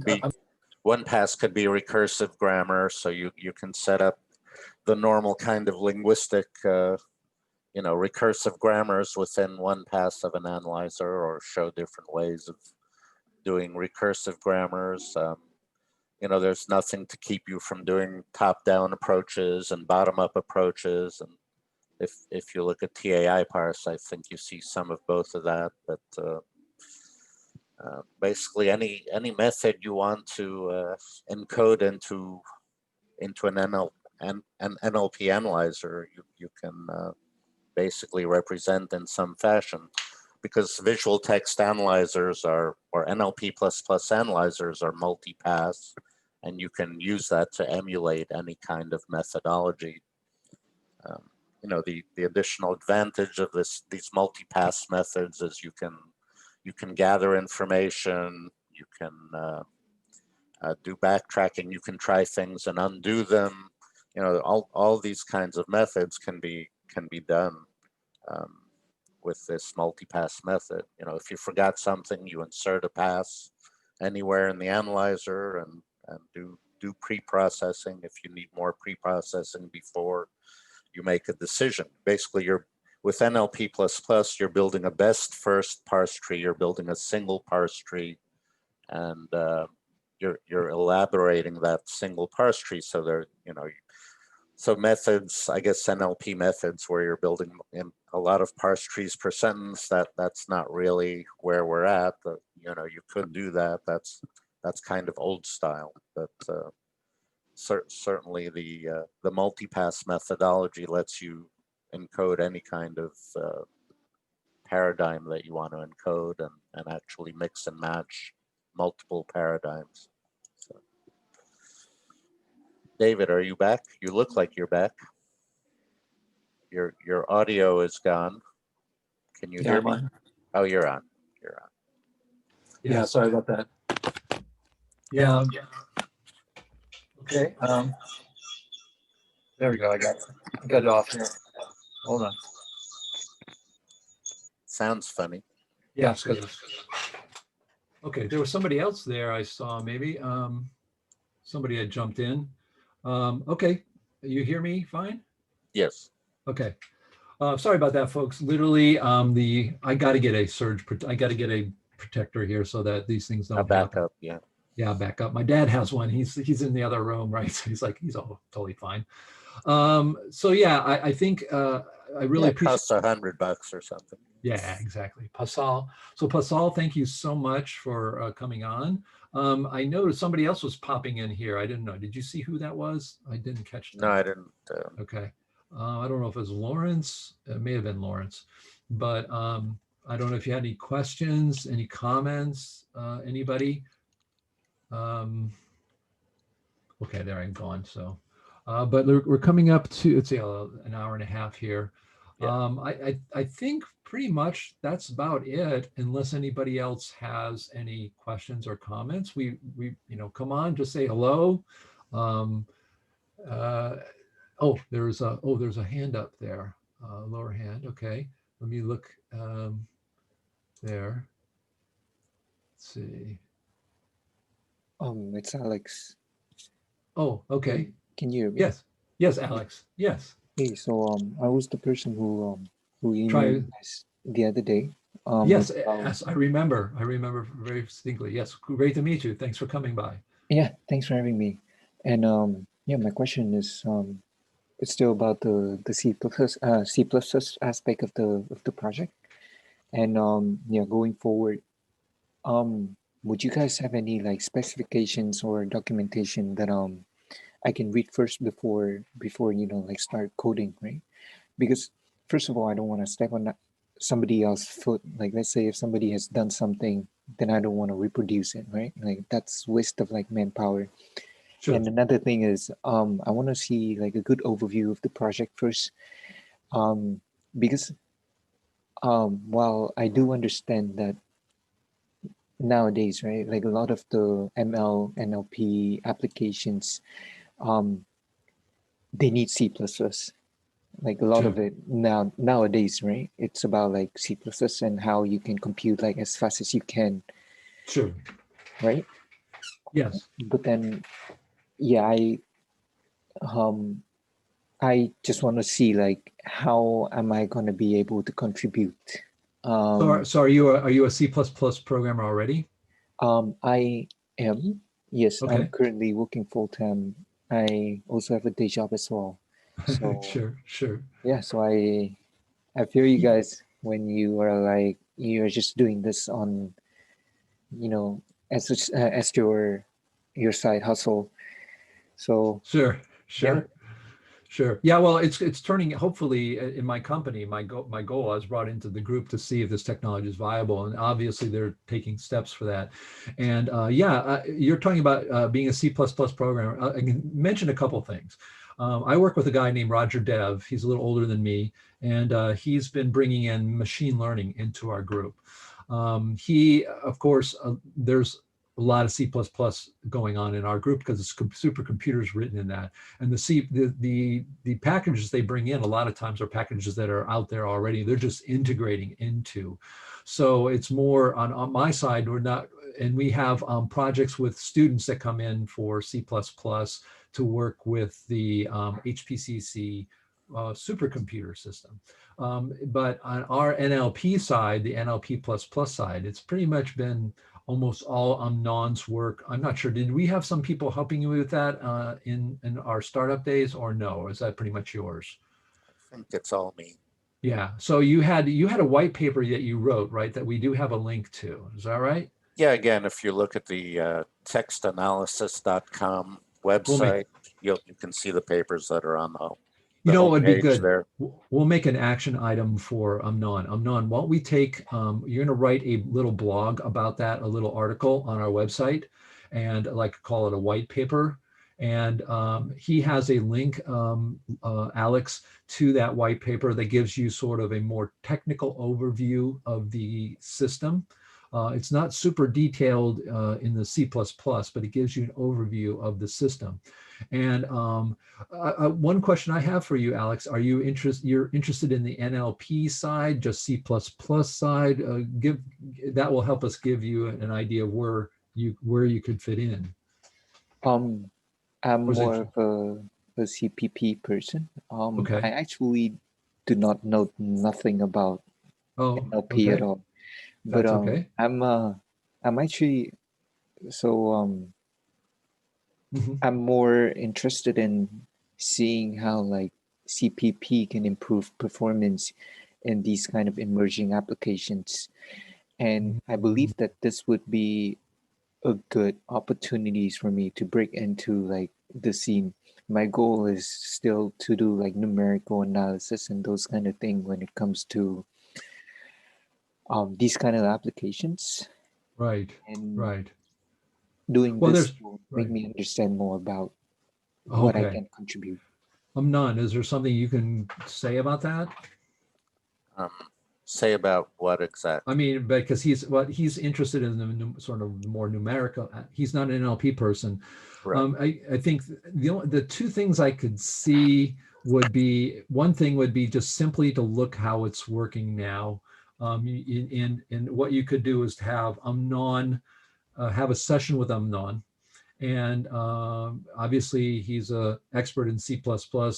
could be recursive grammar, so you can set up the normal kind of linguistic, you know, recursive grammars within one pass of an analyzer, or show different ways of doing recursive grammars. You know, there's nothing to keep you from doing top-down approaches and bottom-up approaches. And if you look at TAI parse, I think you see some of both of that. But basically, any method you want to encode into an NLP analyzer, you can basically represent in some fashion, because visual text analyzers or NLP++ analyzers are multi-pass, and you can use that to emulate any kind of methodology. You know, the additional advantage of these multi-pass methods is you can gather information, you can do backtracking, you can try things and undo them. You know, all these kinds of methods can be done with this multi-pass method. You know, if you forgot something, you insert a pass anywhere in the analyzer and do pre-processing if you need more pre-processing before you make a decision. Basically, with NLP++, you're building a best first parse tree. You're building a single parse tree, and you're elaborating that single parse tree. So there, you know, so methods, I guess NLP methods where you're building in a lot of parse trees per sentence, that's not really where we're at. But, you know, you could do that. That's kind of old style. But certainly the multi-pass methodology lets you encode any kind of paradigm that you want to encode, and actually mix and match multiple paradigms. So, David, are you back? You look like you're back. Your audio is gone. Can you hear me? Oh, you're on. You're on. Yeah, sorry about that. Yeah. Okay. There we go. I got it off here. Hold on. Sounds funny. Yeah, it's because okay, there was somebody else there I saw, maybe. Somebody had jumped in. Okay, you hear me fine? Yes. Okay. Sorry about that, folks. Literally, I got to get a protector here so that these things don't back happen. up. Yeah. Yeah, back up. My dad has one. He's in the other room, right? So he's all totally fine. So yeah, I think I really appreciate. It costs $100 or something. Yeah, exactly. Pascal. So Pascal, thank you so much for coming on. I noticed somebody else was popping in here. I didn't know. Did you see who that was? I didn't catch that. No, I didn't. Okay. I don't know if it was Lawrence. It may have been Lawrence, but I don't know if you had any questions, any comments, anybody. Okay, there I'm gone. So, but we're coming up to, it's an hour and a half here. Yeah. I think pretty much that's about it, unless anybody else has any questions or comments. We come on, just say hello. There's a hand up there, lower hand. Okay, let me look there. Let's see. It's Alex. Oh, okay. Can you hear me? Yes, Alex. Yes. Hey, so I was the person who emailed you guys the other day. Yes, I remember very distinctly. Yes, great to meet you. Thanks for coming by. Yeah, thanks for having me. And yeah, my question is it's still about the C++ aspect of the project. And yeah, going forward, would you guys have any like specifications or documentation that I can read first before like start coding, right? Because first of all, I don't want to step on somebody else's foot. Like, let's say if somebody has done something, then I don't want to reproduce it, right? Like, that's waste of like manpower. Sure. And another thing is, I want to see like a good overview of the project first, because while I do understand that nowadays, right? Like a lot of the ML, NLP applications, they need C++. Like a lot Sure. of it nowadays, right? It's about like C++ and how you can compute like as fast as you can, Sure. right? Yes. But then, yeah, I just want to see like how am I going to be able to contribute. So are you a C++ programmer already? I am, yes, I'm Okay. currently working full time. I also have a day job as well. So Sure. Sure. yeah, so I feel you guys when you are like you're just doing this on, you know, as your side hustle. So Sure. yeah. Sure. Sure. Yeah. Well, it's turning. Hopefully, in my company, my goal. I was brought into the group to see if this technology is viable, and obviously they're taking steps for that. And you're talking about being a C++ programmer. I can mention a couple things. I work with a guy named Roger Dev. He's a little older than me, and he's been bringing in machine learning into our group. He, of course, there's a lot of C++ going on in our group because it's supercomputers written in that. And the packages they bring in a lot of times are packages that are out there already. They're just integrating into. So it's more on my side. We're not, and we have projects with students that come in for C++ to work with the HPCC supercomputer system. But on our NLP side, the NLP++ side, it's pretty much been almost all Amnon's work. I'm not sure, did we have some people helping you with that in our startup days, or no? Or is that pretty much yours? I think it's all me. Yeah. So you had a white paper that you wrote, right? That we do have a link to. Is that right? Yeah, again, if you look at the textanalysis.com We'll make, website, you can see the papers that are on you the know what would be homepage good? there. We'll make an action item for Amnon. Amnon, why don't we take, you're going to write a little blog about that, a little article on our website, and like call it a white paper. And he has a link, Alex, to that white paper that gives you sort of a more technical overview of the system. It's not super detailed in the C++, but it gives you an overview of the system. And one question I have for you, Alex, are you you're interested in the NLP side, just C++ side? That will help us give you an idea of where you could fit in. I'm Or is it, more of a CPP person. okay. I actually do not know nothing about Oh, NLP at okay. all. But That's okay. I'm actually so Mhm. I'm more interested in seeing how like CPP can improve performance in these kind of emerging applications. And I Mhm. believe that this would be a good opportunities for me to break into like the scene. My goal is still to do like numerical analysis and those kind of thing when it comes to these kind of applications. Right, And right. doing Well, this there's, will make right. me understand more about what I Okay. can contribute. None. Is there something you can say about that? Um, say about what exactly? I mean, because he's interested in the sort of more numerical. He's not an NLP person. Right. I think the two things I could see would be, one thing would be just simply to look how it's working now. And what you could do is to have Amnon have a session with Amnon. And obviously he's an expert in C++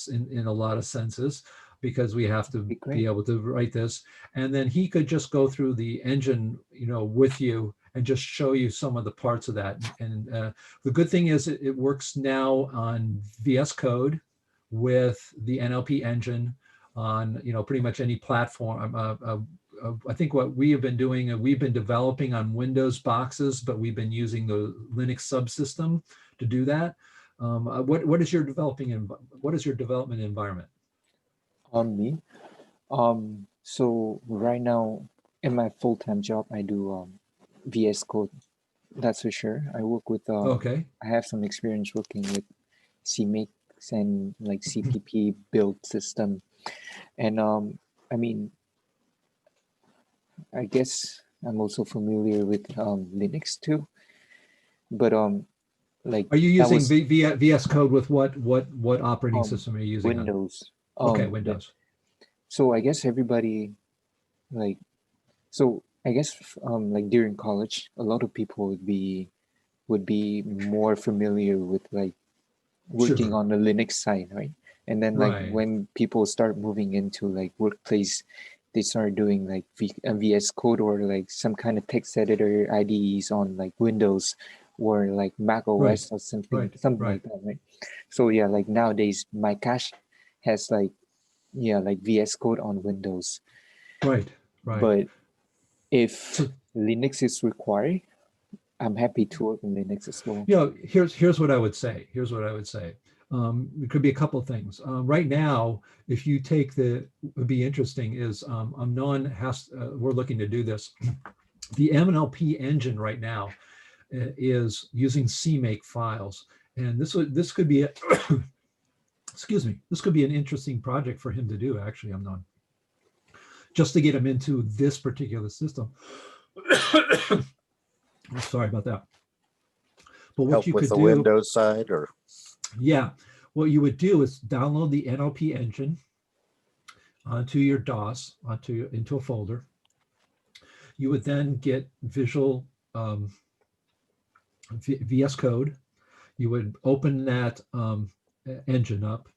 in a lot of senses, because we have to Be be great. able to write this. And then he could just go through the engine, with you and just show you some of the parts of that. And the good thing is it works now on VS Code with the NLP engine on, pretty much any platform. I think what we have been doing, we've been developing on Windows boxes, but we've been using the Linux subsystem to do that. What is your development environment? On me. So right now in my full-time job, I do VS Code. That's for sure. I work with Okay. I have some experience working with CMake and like CPP build system. And I mean, I guess I'm also familiar with Linux too. But like Are you that using was VS Code with what operating system are you using on? Windows. Okay, That- Windows. so I guess everybody like so I guess like during college, a lot of people would be more familiar with like working Sure. on the Linux side, right? And then like Right. when people start moving into like workplace, they start doing like VS Code or like some kind of text editor IDEs on like Windows or like Mac Right. OS or something Right. like that, right? So yeah, like nowadays my cache has like like VS Code on Windows. Right. Right. But if So, Linux is required, I'm happy to work in Linux as well. you know, here's what I would say. Here's what I would say. It could be a couple of things. Right now, if you take would be interesting is Amnon has, we're looking to do this. The NLP engine right now is using CMake files. And this could be, excuse me, this could be an interesting project for him to do, actually, Amnon, just to get him into this particular system. Oh, sorry about that. But what Help you with could the do, Windows side, or yeah, what you would do is download the NLP engine onto your DOS, into a folder. You would then get Visual VS Code. You would open that engine up,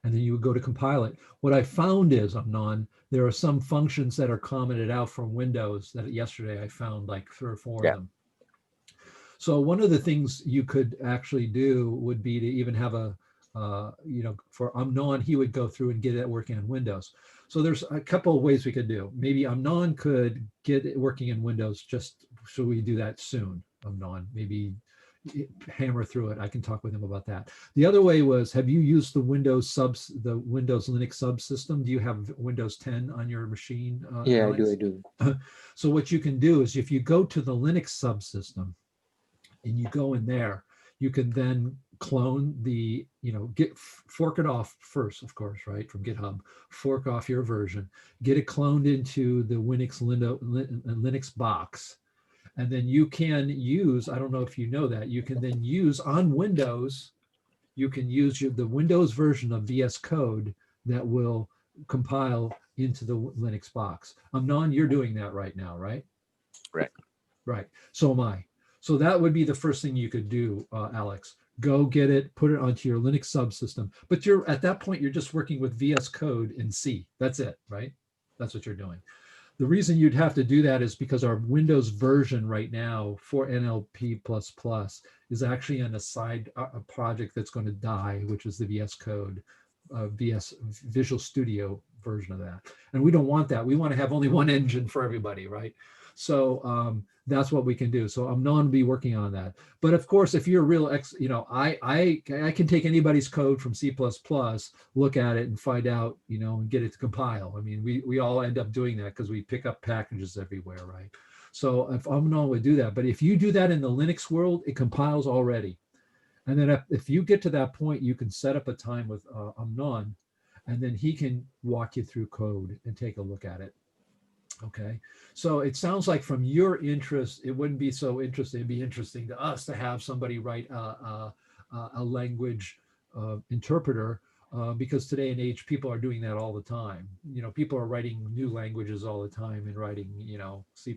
and then you would go to compile it. What I found is, Amnon, there are some functions that are commented out from Windows that yesterday I found like 3 or 4 Yeah. of them. So one of the things you could actually do would be to even have a, for Amnon, he would go through and get it working on Windows. So there's a couple of ways we could do. Maybe Amnon could get it working in Windows, just so we do that soon, Amnon, maybe hammer through it. I can talk with him about that. The other way was, have you used the Windows Linux subsystem? Do you have Windows 10 on your machine? Yeah, Alex? I do. So what you can do is if you go to the Linux subsystem, and you go in there, you can then clone the, fork it off first, of course, right, from GitHub, fork off your version, get it cloned into the Linux box, and then you can use, I don't know if you know that, you can then use on Windows, you can use the Windows version of VS Code that will compile into the Linux box. Amnon, you're doing that right now, right? right? Right. So am I. So that would be the first thing you could do, Alex. Go get it, put it onto your Linux subsystem. But you're at that point, you're just working with VS Code in C. That's it, right? That's what you're doing. The reason you'd have to do that is because our Windows version right now for NLP++ is actually on a side project that's going to die, which is the VS Code, Visual Studio version of that. And we don't want that. We want to have only one engine for everybody, right? So that's what we can do. So I'm not going to be working on that. But of course, if you're a real I can take anybody's code from C++, look at it and find out, and get it to compile. I mean, we all end up doing that because we pick up packages everywhere, right? So if Amnon would do that, but if you do that in the Linux world, it compiles already. And then if you get to that point, you can set up a time with Amnon, and then he can walk you through code and take a look at it. Okay, so it sounds like from your interest, it wouldn't be so interesting. It'd be interesting to us to have somebody write a language interpreter, because today and age, people are doing that all the time. People are writing new languages all the time and writing, C++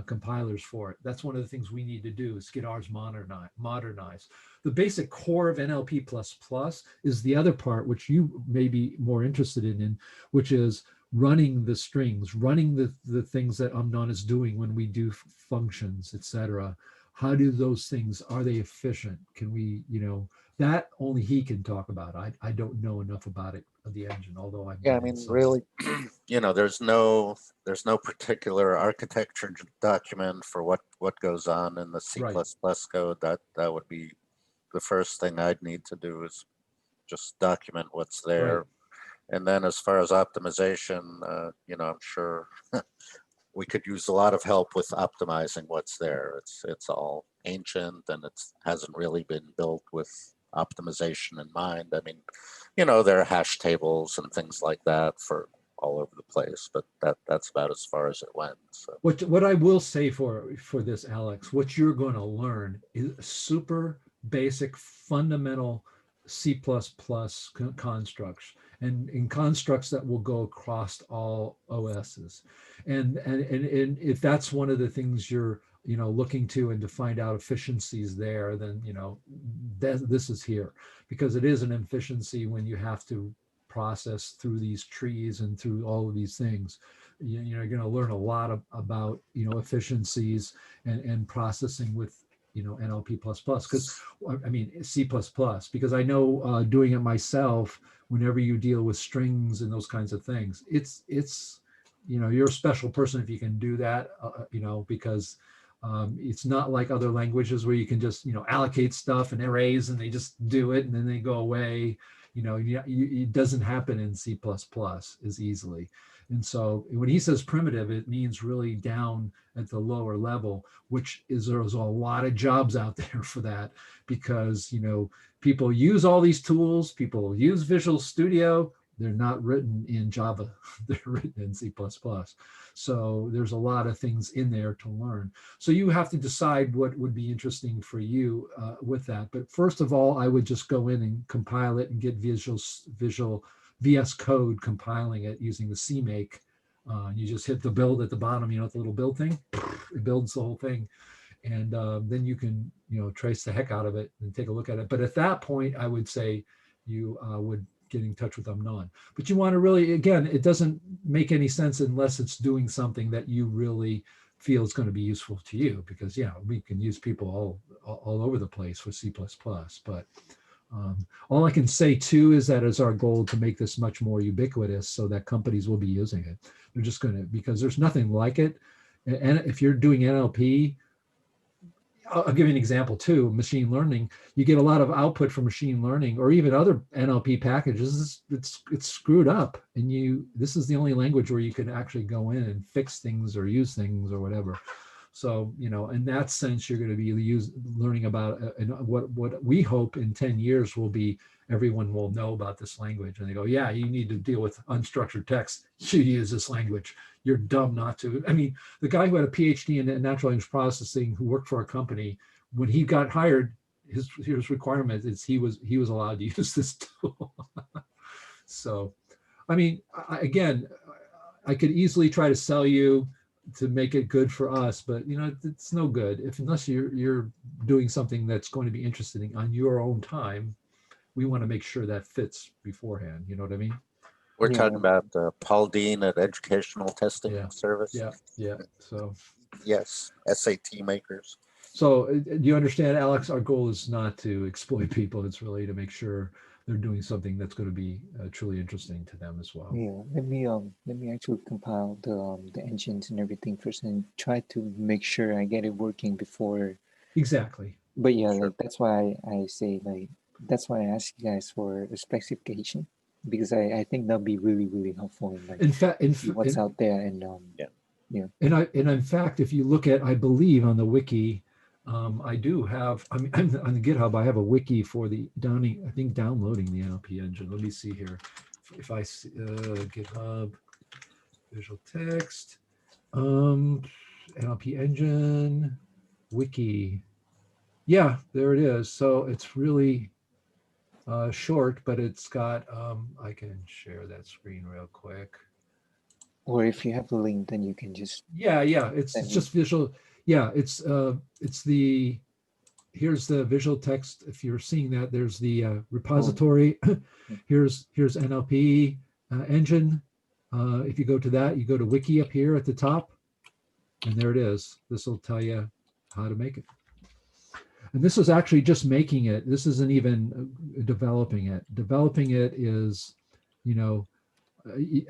compilers for it. That's one of the things we need to do is get ours modernized. The basic core of NLP++ is the other part, which you may be more interested in, which is running the strings, running the things that Amnon is doing when we do functions, etc. How do those things, are they efficient? Can we, that only he can talk about. I don't know enough about it, the engine, although I've Yeah, I mean, really, there's no particular architecture document for what goes on in the C++ code. That would be the first thing I'd need to do, is just document what's there. Right. And then as far as optimization, I'm sure we could use a lot of help with optimizing what's there. It's all ancient, and it hasn't really been built with optimization in mind. I mean, there are hash tables and things like that for all over the place, but that's about as far as it went. So. What I will say for this, Alex, what you're going to learn is super basic, fundamental C++ constructs, and in constructs that will go across all OSs. And if that's one of the things you're looking to and to find out efficiencies there, then this is here, because it is an efficiency when you have to process through these trees and through all of these things. You're going to learn a lot about efficiencies and processing with NLP++, because I mean C++, because I know doing it myself, whenever you deal with strings and those kinds of things, it's you're a special person if you can do that, because it's not like other languages where you can just allocate stuff and arrays and they just do it and then they go away. It doesn't happen in C++ as easily. And so when he says primitive, it means really down at the lower level, which is, there's a lot of jobs out there for that, because people use all these tools, people use Visual Studio. They're not written in Java, they're written in C++. So there's a lot of things in there to learn. So you have to decide what would be interesting for you with that. But first of all, I would just go in and compile it and get Visual VS Code compiling it using the CMake. You just hit the build at the bottom, the little build thing, it builds the whole thing. And then you can, trace the heck out of it and take a look at it. But at that point, I would say you would get in touch with Amnon. But you want to really, again, it doesn't make any sense unless it's doing something that you really feel is going to be useful to you, because we can use people all over the place with C++. But all I can say too is that it's our goal to make this much more ubiquitous so that companies will be using it. They're just going to, because there's nothing like it. And if you're doing NLP, I'll give you an example too, machine learning. You get a lot of output from machine learning or even other NLP packages. It's screwed up, and this is the only language where you can actually go in and fix things or use things or whatever. So, in that sense, you're going to be learning about what we hope in 10 years will be, everyone will know about this language. And they go, yeah, you need to deal with unstructured text. You use this language. You're dumb not to. I mean, the guy who had a PhD in natural language processing, who worked for a company, when he got hired, his requirement is he was allowed to use this tool. So, I mean, again, I could easily try to sell you to make it good for us, but it's no good unless you're doing something that's going to be interesting on your own time. We want to make sure that fits beforehand. You know what I mean? We're talking about Paul Dean at Educational Testing Service. Yeah. So yes, SAT makers. So do you understand, Alex? Our goal is not to exploit people. It's really to make sure they're doing something that's going to be truly interesting to them as well. Yeah, let me actually compile the engines and everything first, and try to make sure I get it working before. Exactly. But yeah, Sure. like, that's why I say, like, that's why I ask you guys for a specification, because I think that'll be really, really helpful in, like, In fact, what's out there. And And in fact, if you look at, I believe on the wiki, I do have, on the GitHub, I have a wiki for the downloading the NLP engine. Let me see here. If I see GitHub, VisualText, NLP engine, wiki. Yeah, there it is. So it's really short, but it's got, I can share that screen real quick. or if you have the link, then you can just. Yeah, it's just visual. Yeah, it's the, here's the VisualText. If you're seeing that, there's the repository. Here's NLP engine. If you go to that, you go to wiki up here at the top, and there it is. This will tell you how to make it. And this is actually just making it. This isn't even developing it. Developing it is,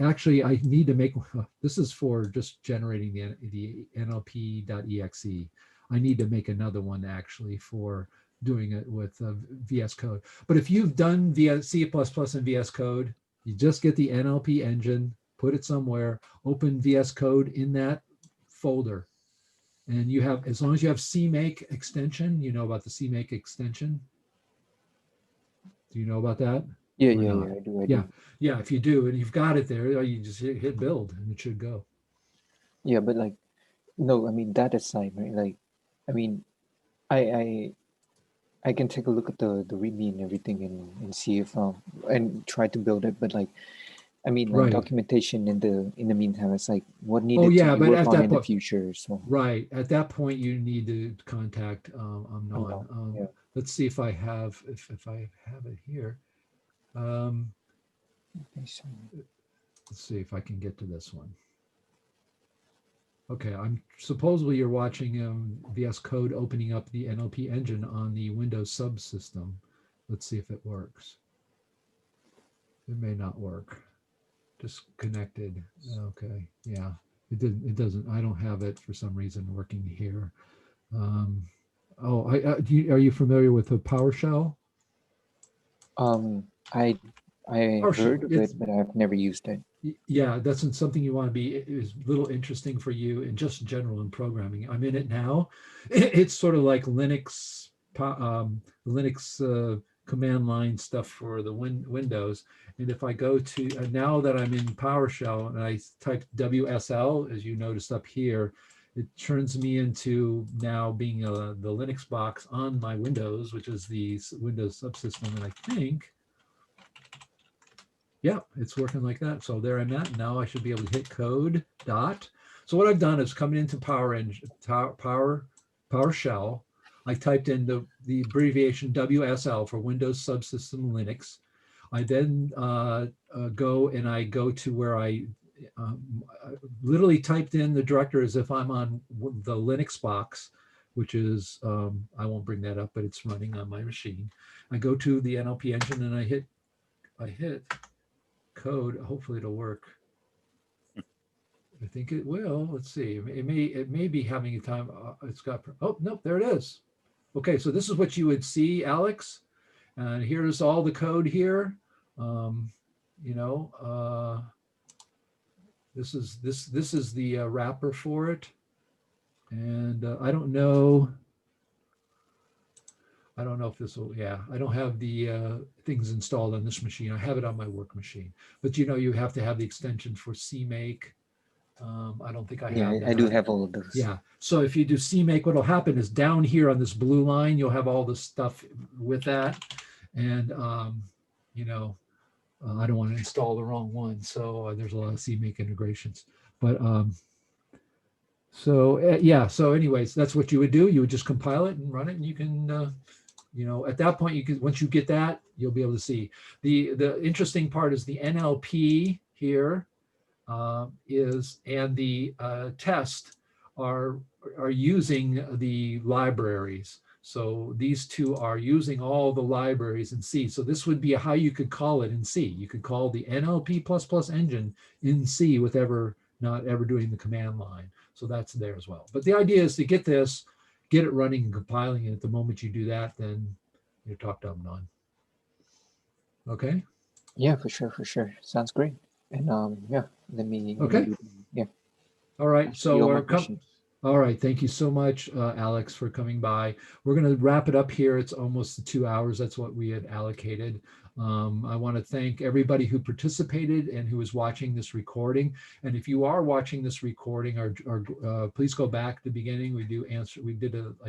actually, I need to make, this is for just generating the NLP.exe. I need to make another one actually for doing it with VS Code. But if you've done C++ and VS Code, you just get the NLP engine, put it somewhere, open VS Code in that folder. And you have, as long as you have CMake extension, you know about the CMake extension? Do you know about that? Yeah, or yeah, not? yeah. I do. I Yeah, do. yeah. If you do, and you've got it there, you just hit build, and it should go. Yeah, but like, no. I mean, that aside, right? Like, I mean, I I can take a look at the README and everything and see if and try to build it. But like, I mean, like Right. documentation in the meantime, it's like what Oh needed to yeah, be but worked at on that in the point, future. So right at that point, you need to contact I'm Amnon. not. Yeah. Let's see if I have if I have it here. Um, Okay, so let's see if I can get to this one. Okay, I'm supposedly you're watching VS Code opening up the NLP engine on the Windows subsystem. Let's see if it works. It may not work. Disconnected. Okay, yeah, it didn't. It doesn't. I don't have it for some reason working here. Um, oh, are you familiar with the PowerShell? um, I I PowerShell. heard of It's it, but I've never used it. yeah, that's something you want to be is a little interesting for you and just general in programming. I'm in it now. It's sort of like Linux, Linux command line stuff for the Windows. And if I go to now that I'm in PowerShell and I type WSL, as you noticed up here, it turns me into now being the Linux box on my Windows, which is the Windows subsystem. And I think yeah, it's working like that. So there I'm at. Now I should be able to hit code dot. So what I've done is coming into PowerShell. I typed in the abbreviation WSL for Windows Subsystem Linux. I then go and I go to where I literally typed in the directory as if I'm on the Linux box, which is, I won't bring that up, but it's running on my machine. I go to the NLP engine and I hit code. Hopefully it'll work. I think it will. Let's see. It may be having a time. It's got. Oh no, there it is. Okay, so this is what you would see, Alex. And here's all the code here. You know, this is the wrapper for it. And I don't know. I don't know if this will, yeah, I don't have the things installed on this machine. I have it on my work machine, but you know, you have to have the extension for CMake. I don't think I Yeah, have I do that. have all of those. Yeah, so if you do CMake, what'll happen is down here on this blue line, you'll have all the stuff with that. And, you know, I don't want to install the wrong one. So there's a lot of CMake integrations, but yeah, so anyways, that's what you would do. You would just compile it and run it and you can, you know, at that point, you can, once you get that, you'll be able to see. The interesting part is the NLP here and the test are using the libraries. So these two are using all the libraries in C. So this would be how you could call it in C. You could call the NLP++ engine in C with not ever doing the command line. So that's there as well. But the idea is to get this, get it running and compiling. And at the moment you do that, then you're talked up on. Okay. Yeah, for sure, for sure. Sounds great. And yeah, let me Okay. do, yeah. All right. Answer all my So questions. all right. Thank you so much, Alex, for coming by. We're going to wrap it up here. It's almost 2 hours. That's what we had allocated. I want to thank everybody who participated and who is watching this recording. And if you are watching this recording, please go back to the beginning. I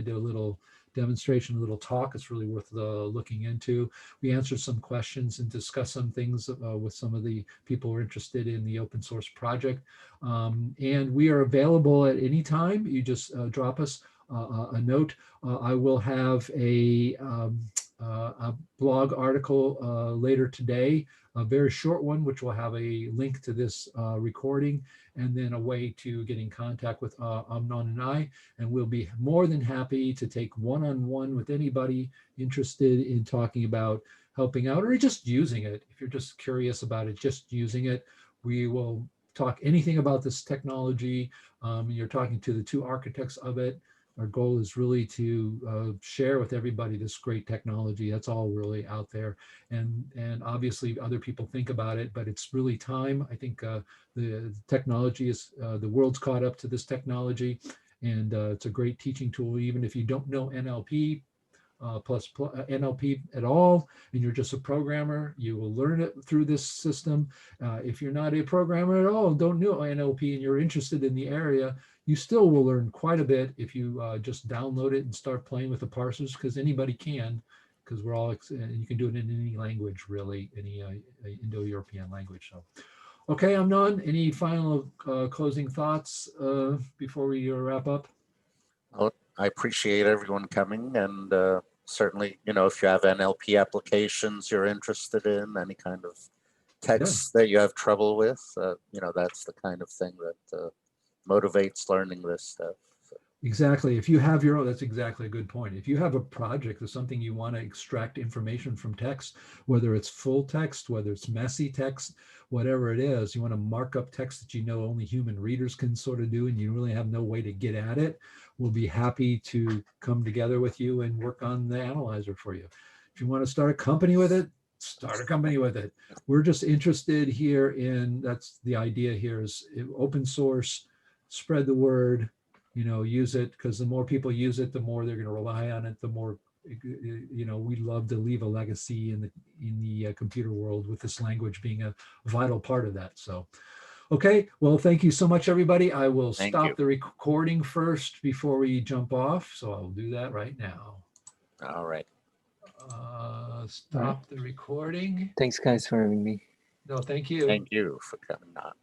did a little demonstration, a little talk. It's really worth looking into. We answered some questions and discussed some things with some of the people who are interested in the open source project. And we are available at any time. You just drop us a note. I will have a blog article later today, a very short one, which will have a link to this recording and then a way to get in contact with Amnon and I. And we'll be more than happy to take one-on-one with anybody interested in talking about helping out or just using it. If you're just curious about it, just using it, we will talk anything about this technology. You're talking to the two architects of it. Our goal is really to share with everybody this great technology. That's all really out there. And obviously other people think about it, but it's really time. I think the technology is, the world's caught up to this technology, and it's a great teaching tool. Even if you don't know NLP, NLP at all, and you're just a programmer, you will learn it through this system. If you're not a programmer at all, don't know NLP, and you're interested in the area, you still will learn quite a bit if you just download it and start playing with the parsers, because anybody can, because we're all, you can do it in any language, really, any Indo-European language. So, okay, Amnon, any final closing thoughts before we wrap up? Well, I appreciate everyone coming, and certainly, if you have NLP applications you're interested in, any kind of text that you have trouble with, that's the kind of thing that motivates learning this stuff. So. Exactly. If you have your own, that's exactly a good point. If you have a project or something you want to extract information from text, whether it's full text, whether it's messy text, whatever it is, you want to mark up text that only human readers can sort of do, and you really have no way to get at it, we'll be happy to come together with you and work on the analyzer for you. If you want to start a company with it, start a company with it. We're just interested here in, that's the idea here, is open source, spread the word, use it, because the more people use it, the more they're going to rely on it, the more, we love to leave a legacy in the computer world, with this language being a vital part of that. So, okay, well, thank you so much, everybody. I will stop the recording first before we jump off. So I'll do that right now. All right. Stop the recording. Thanks, guys, for having me. No, thank you. Thank you for coming on.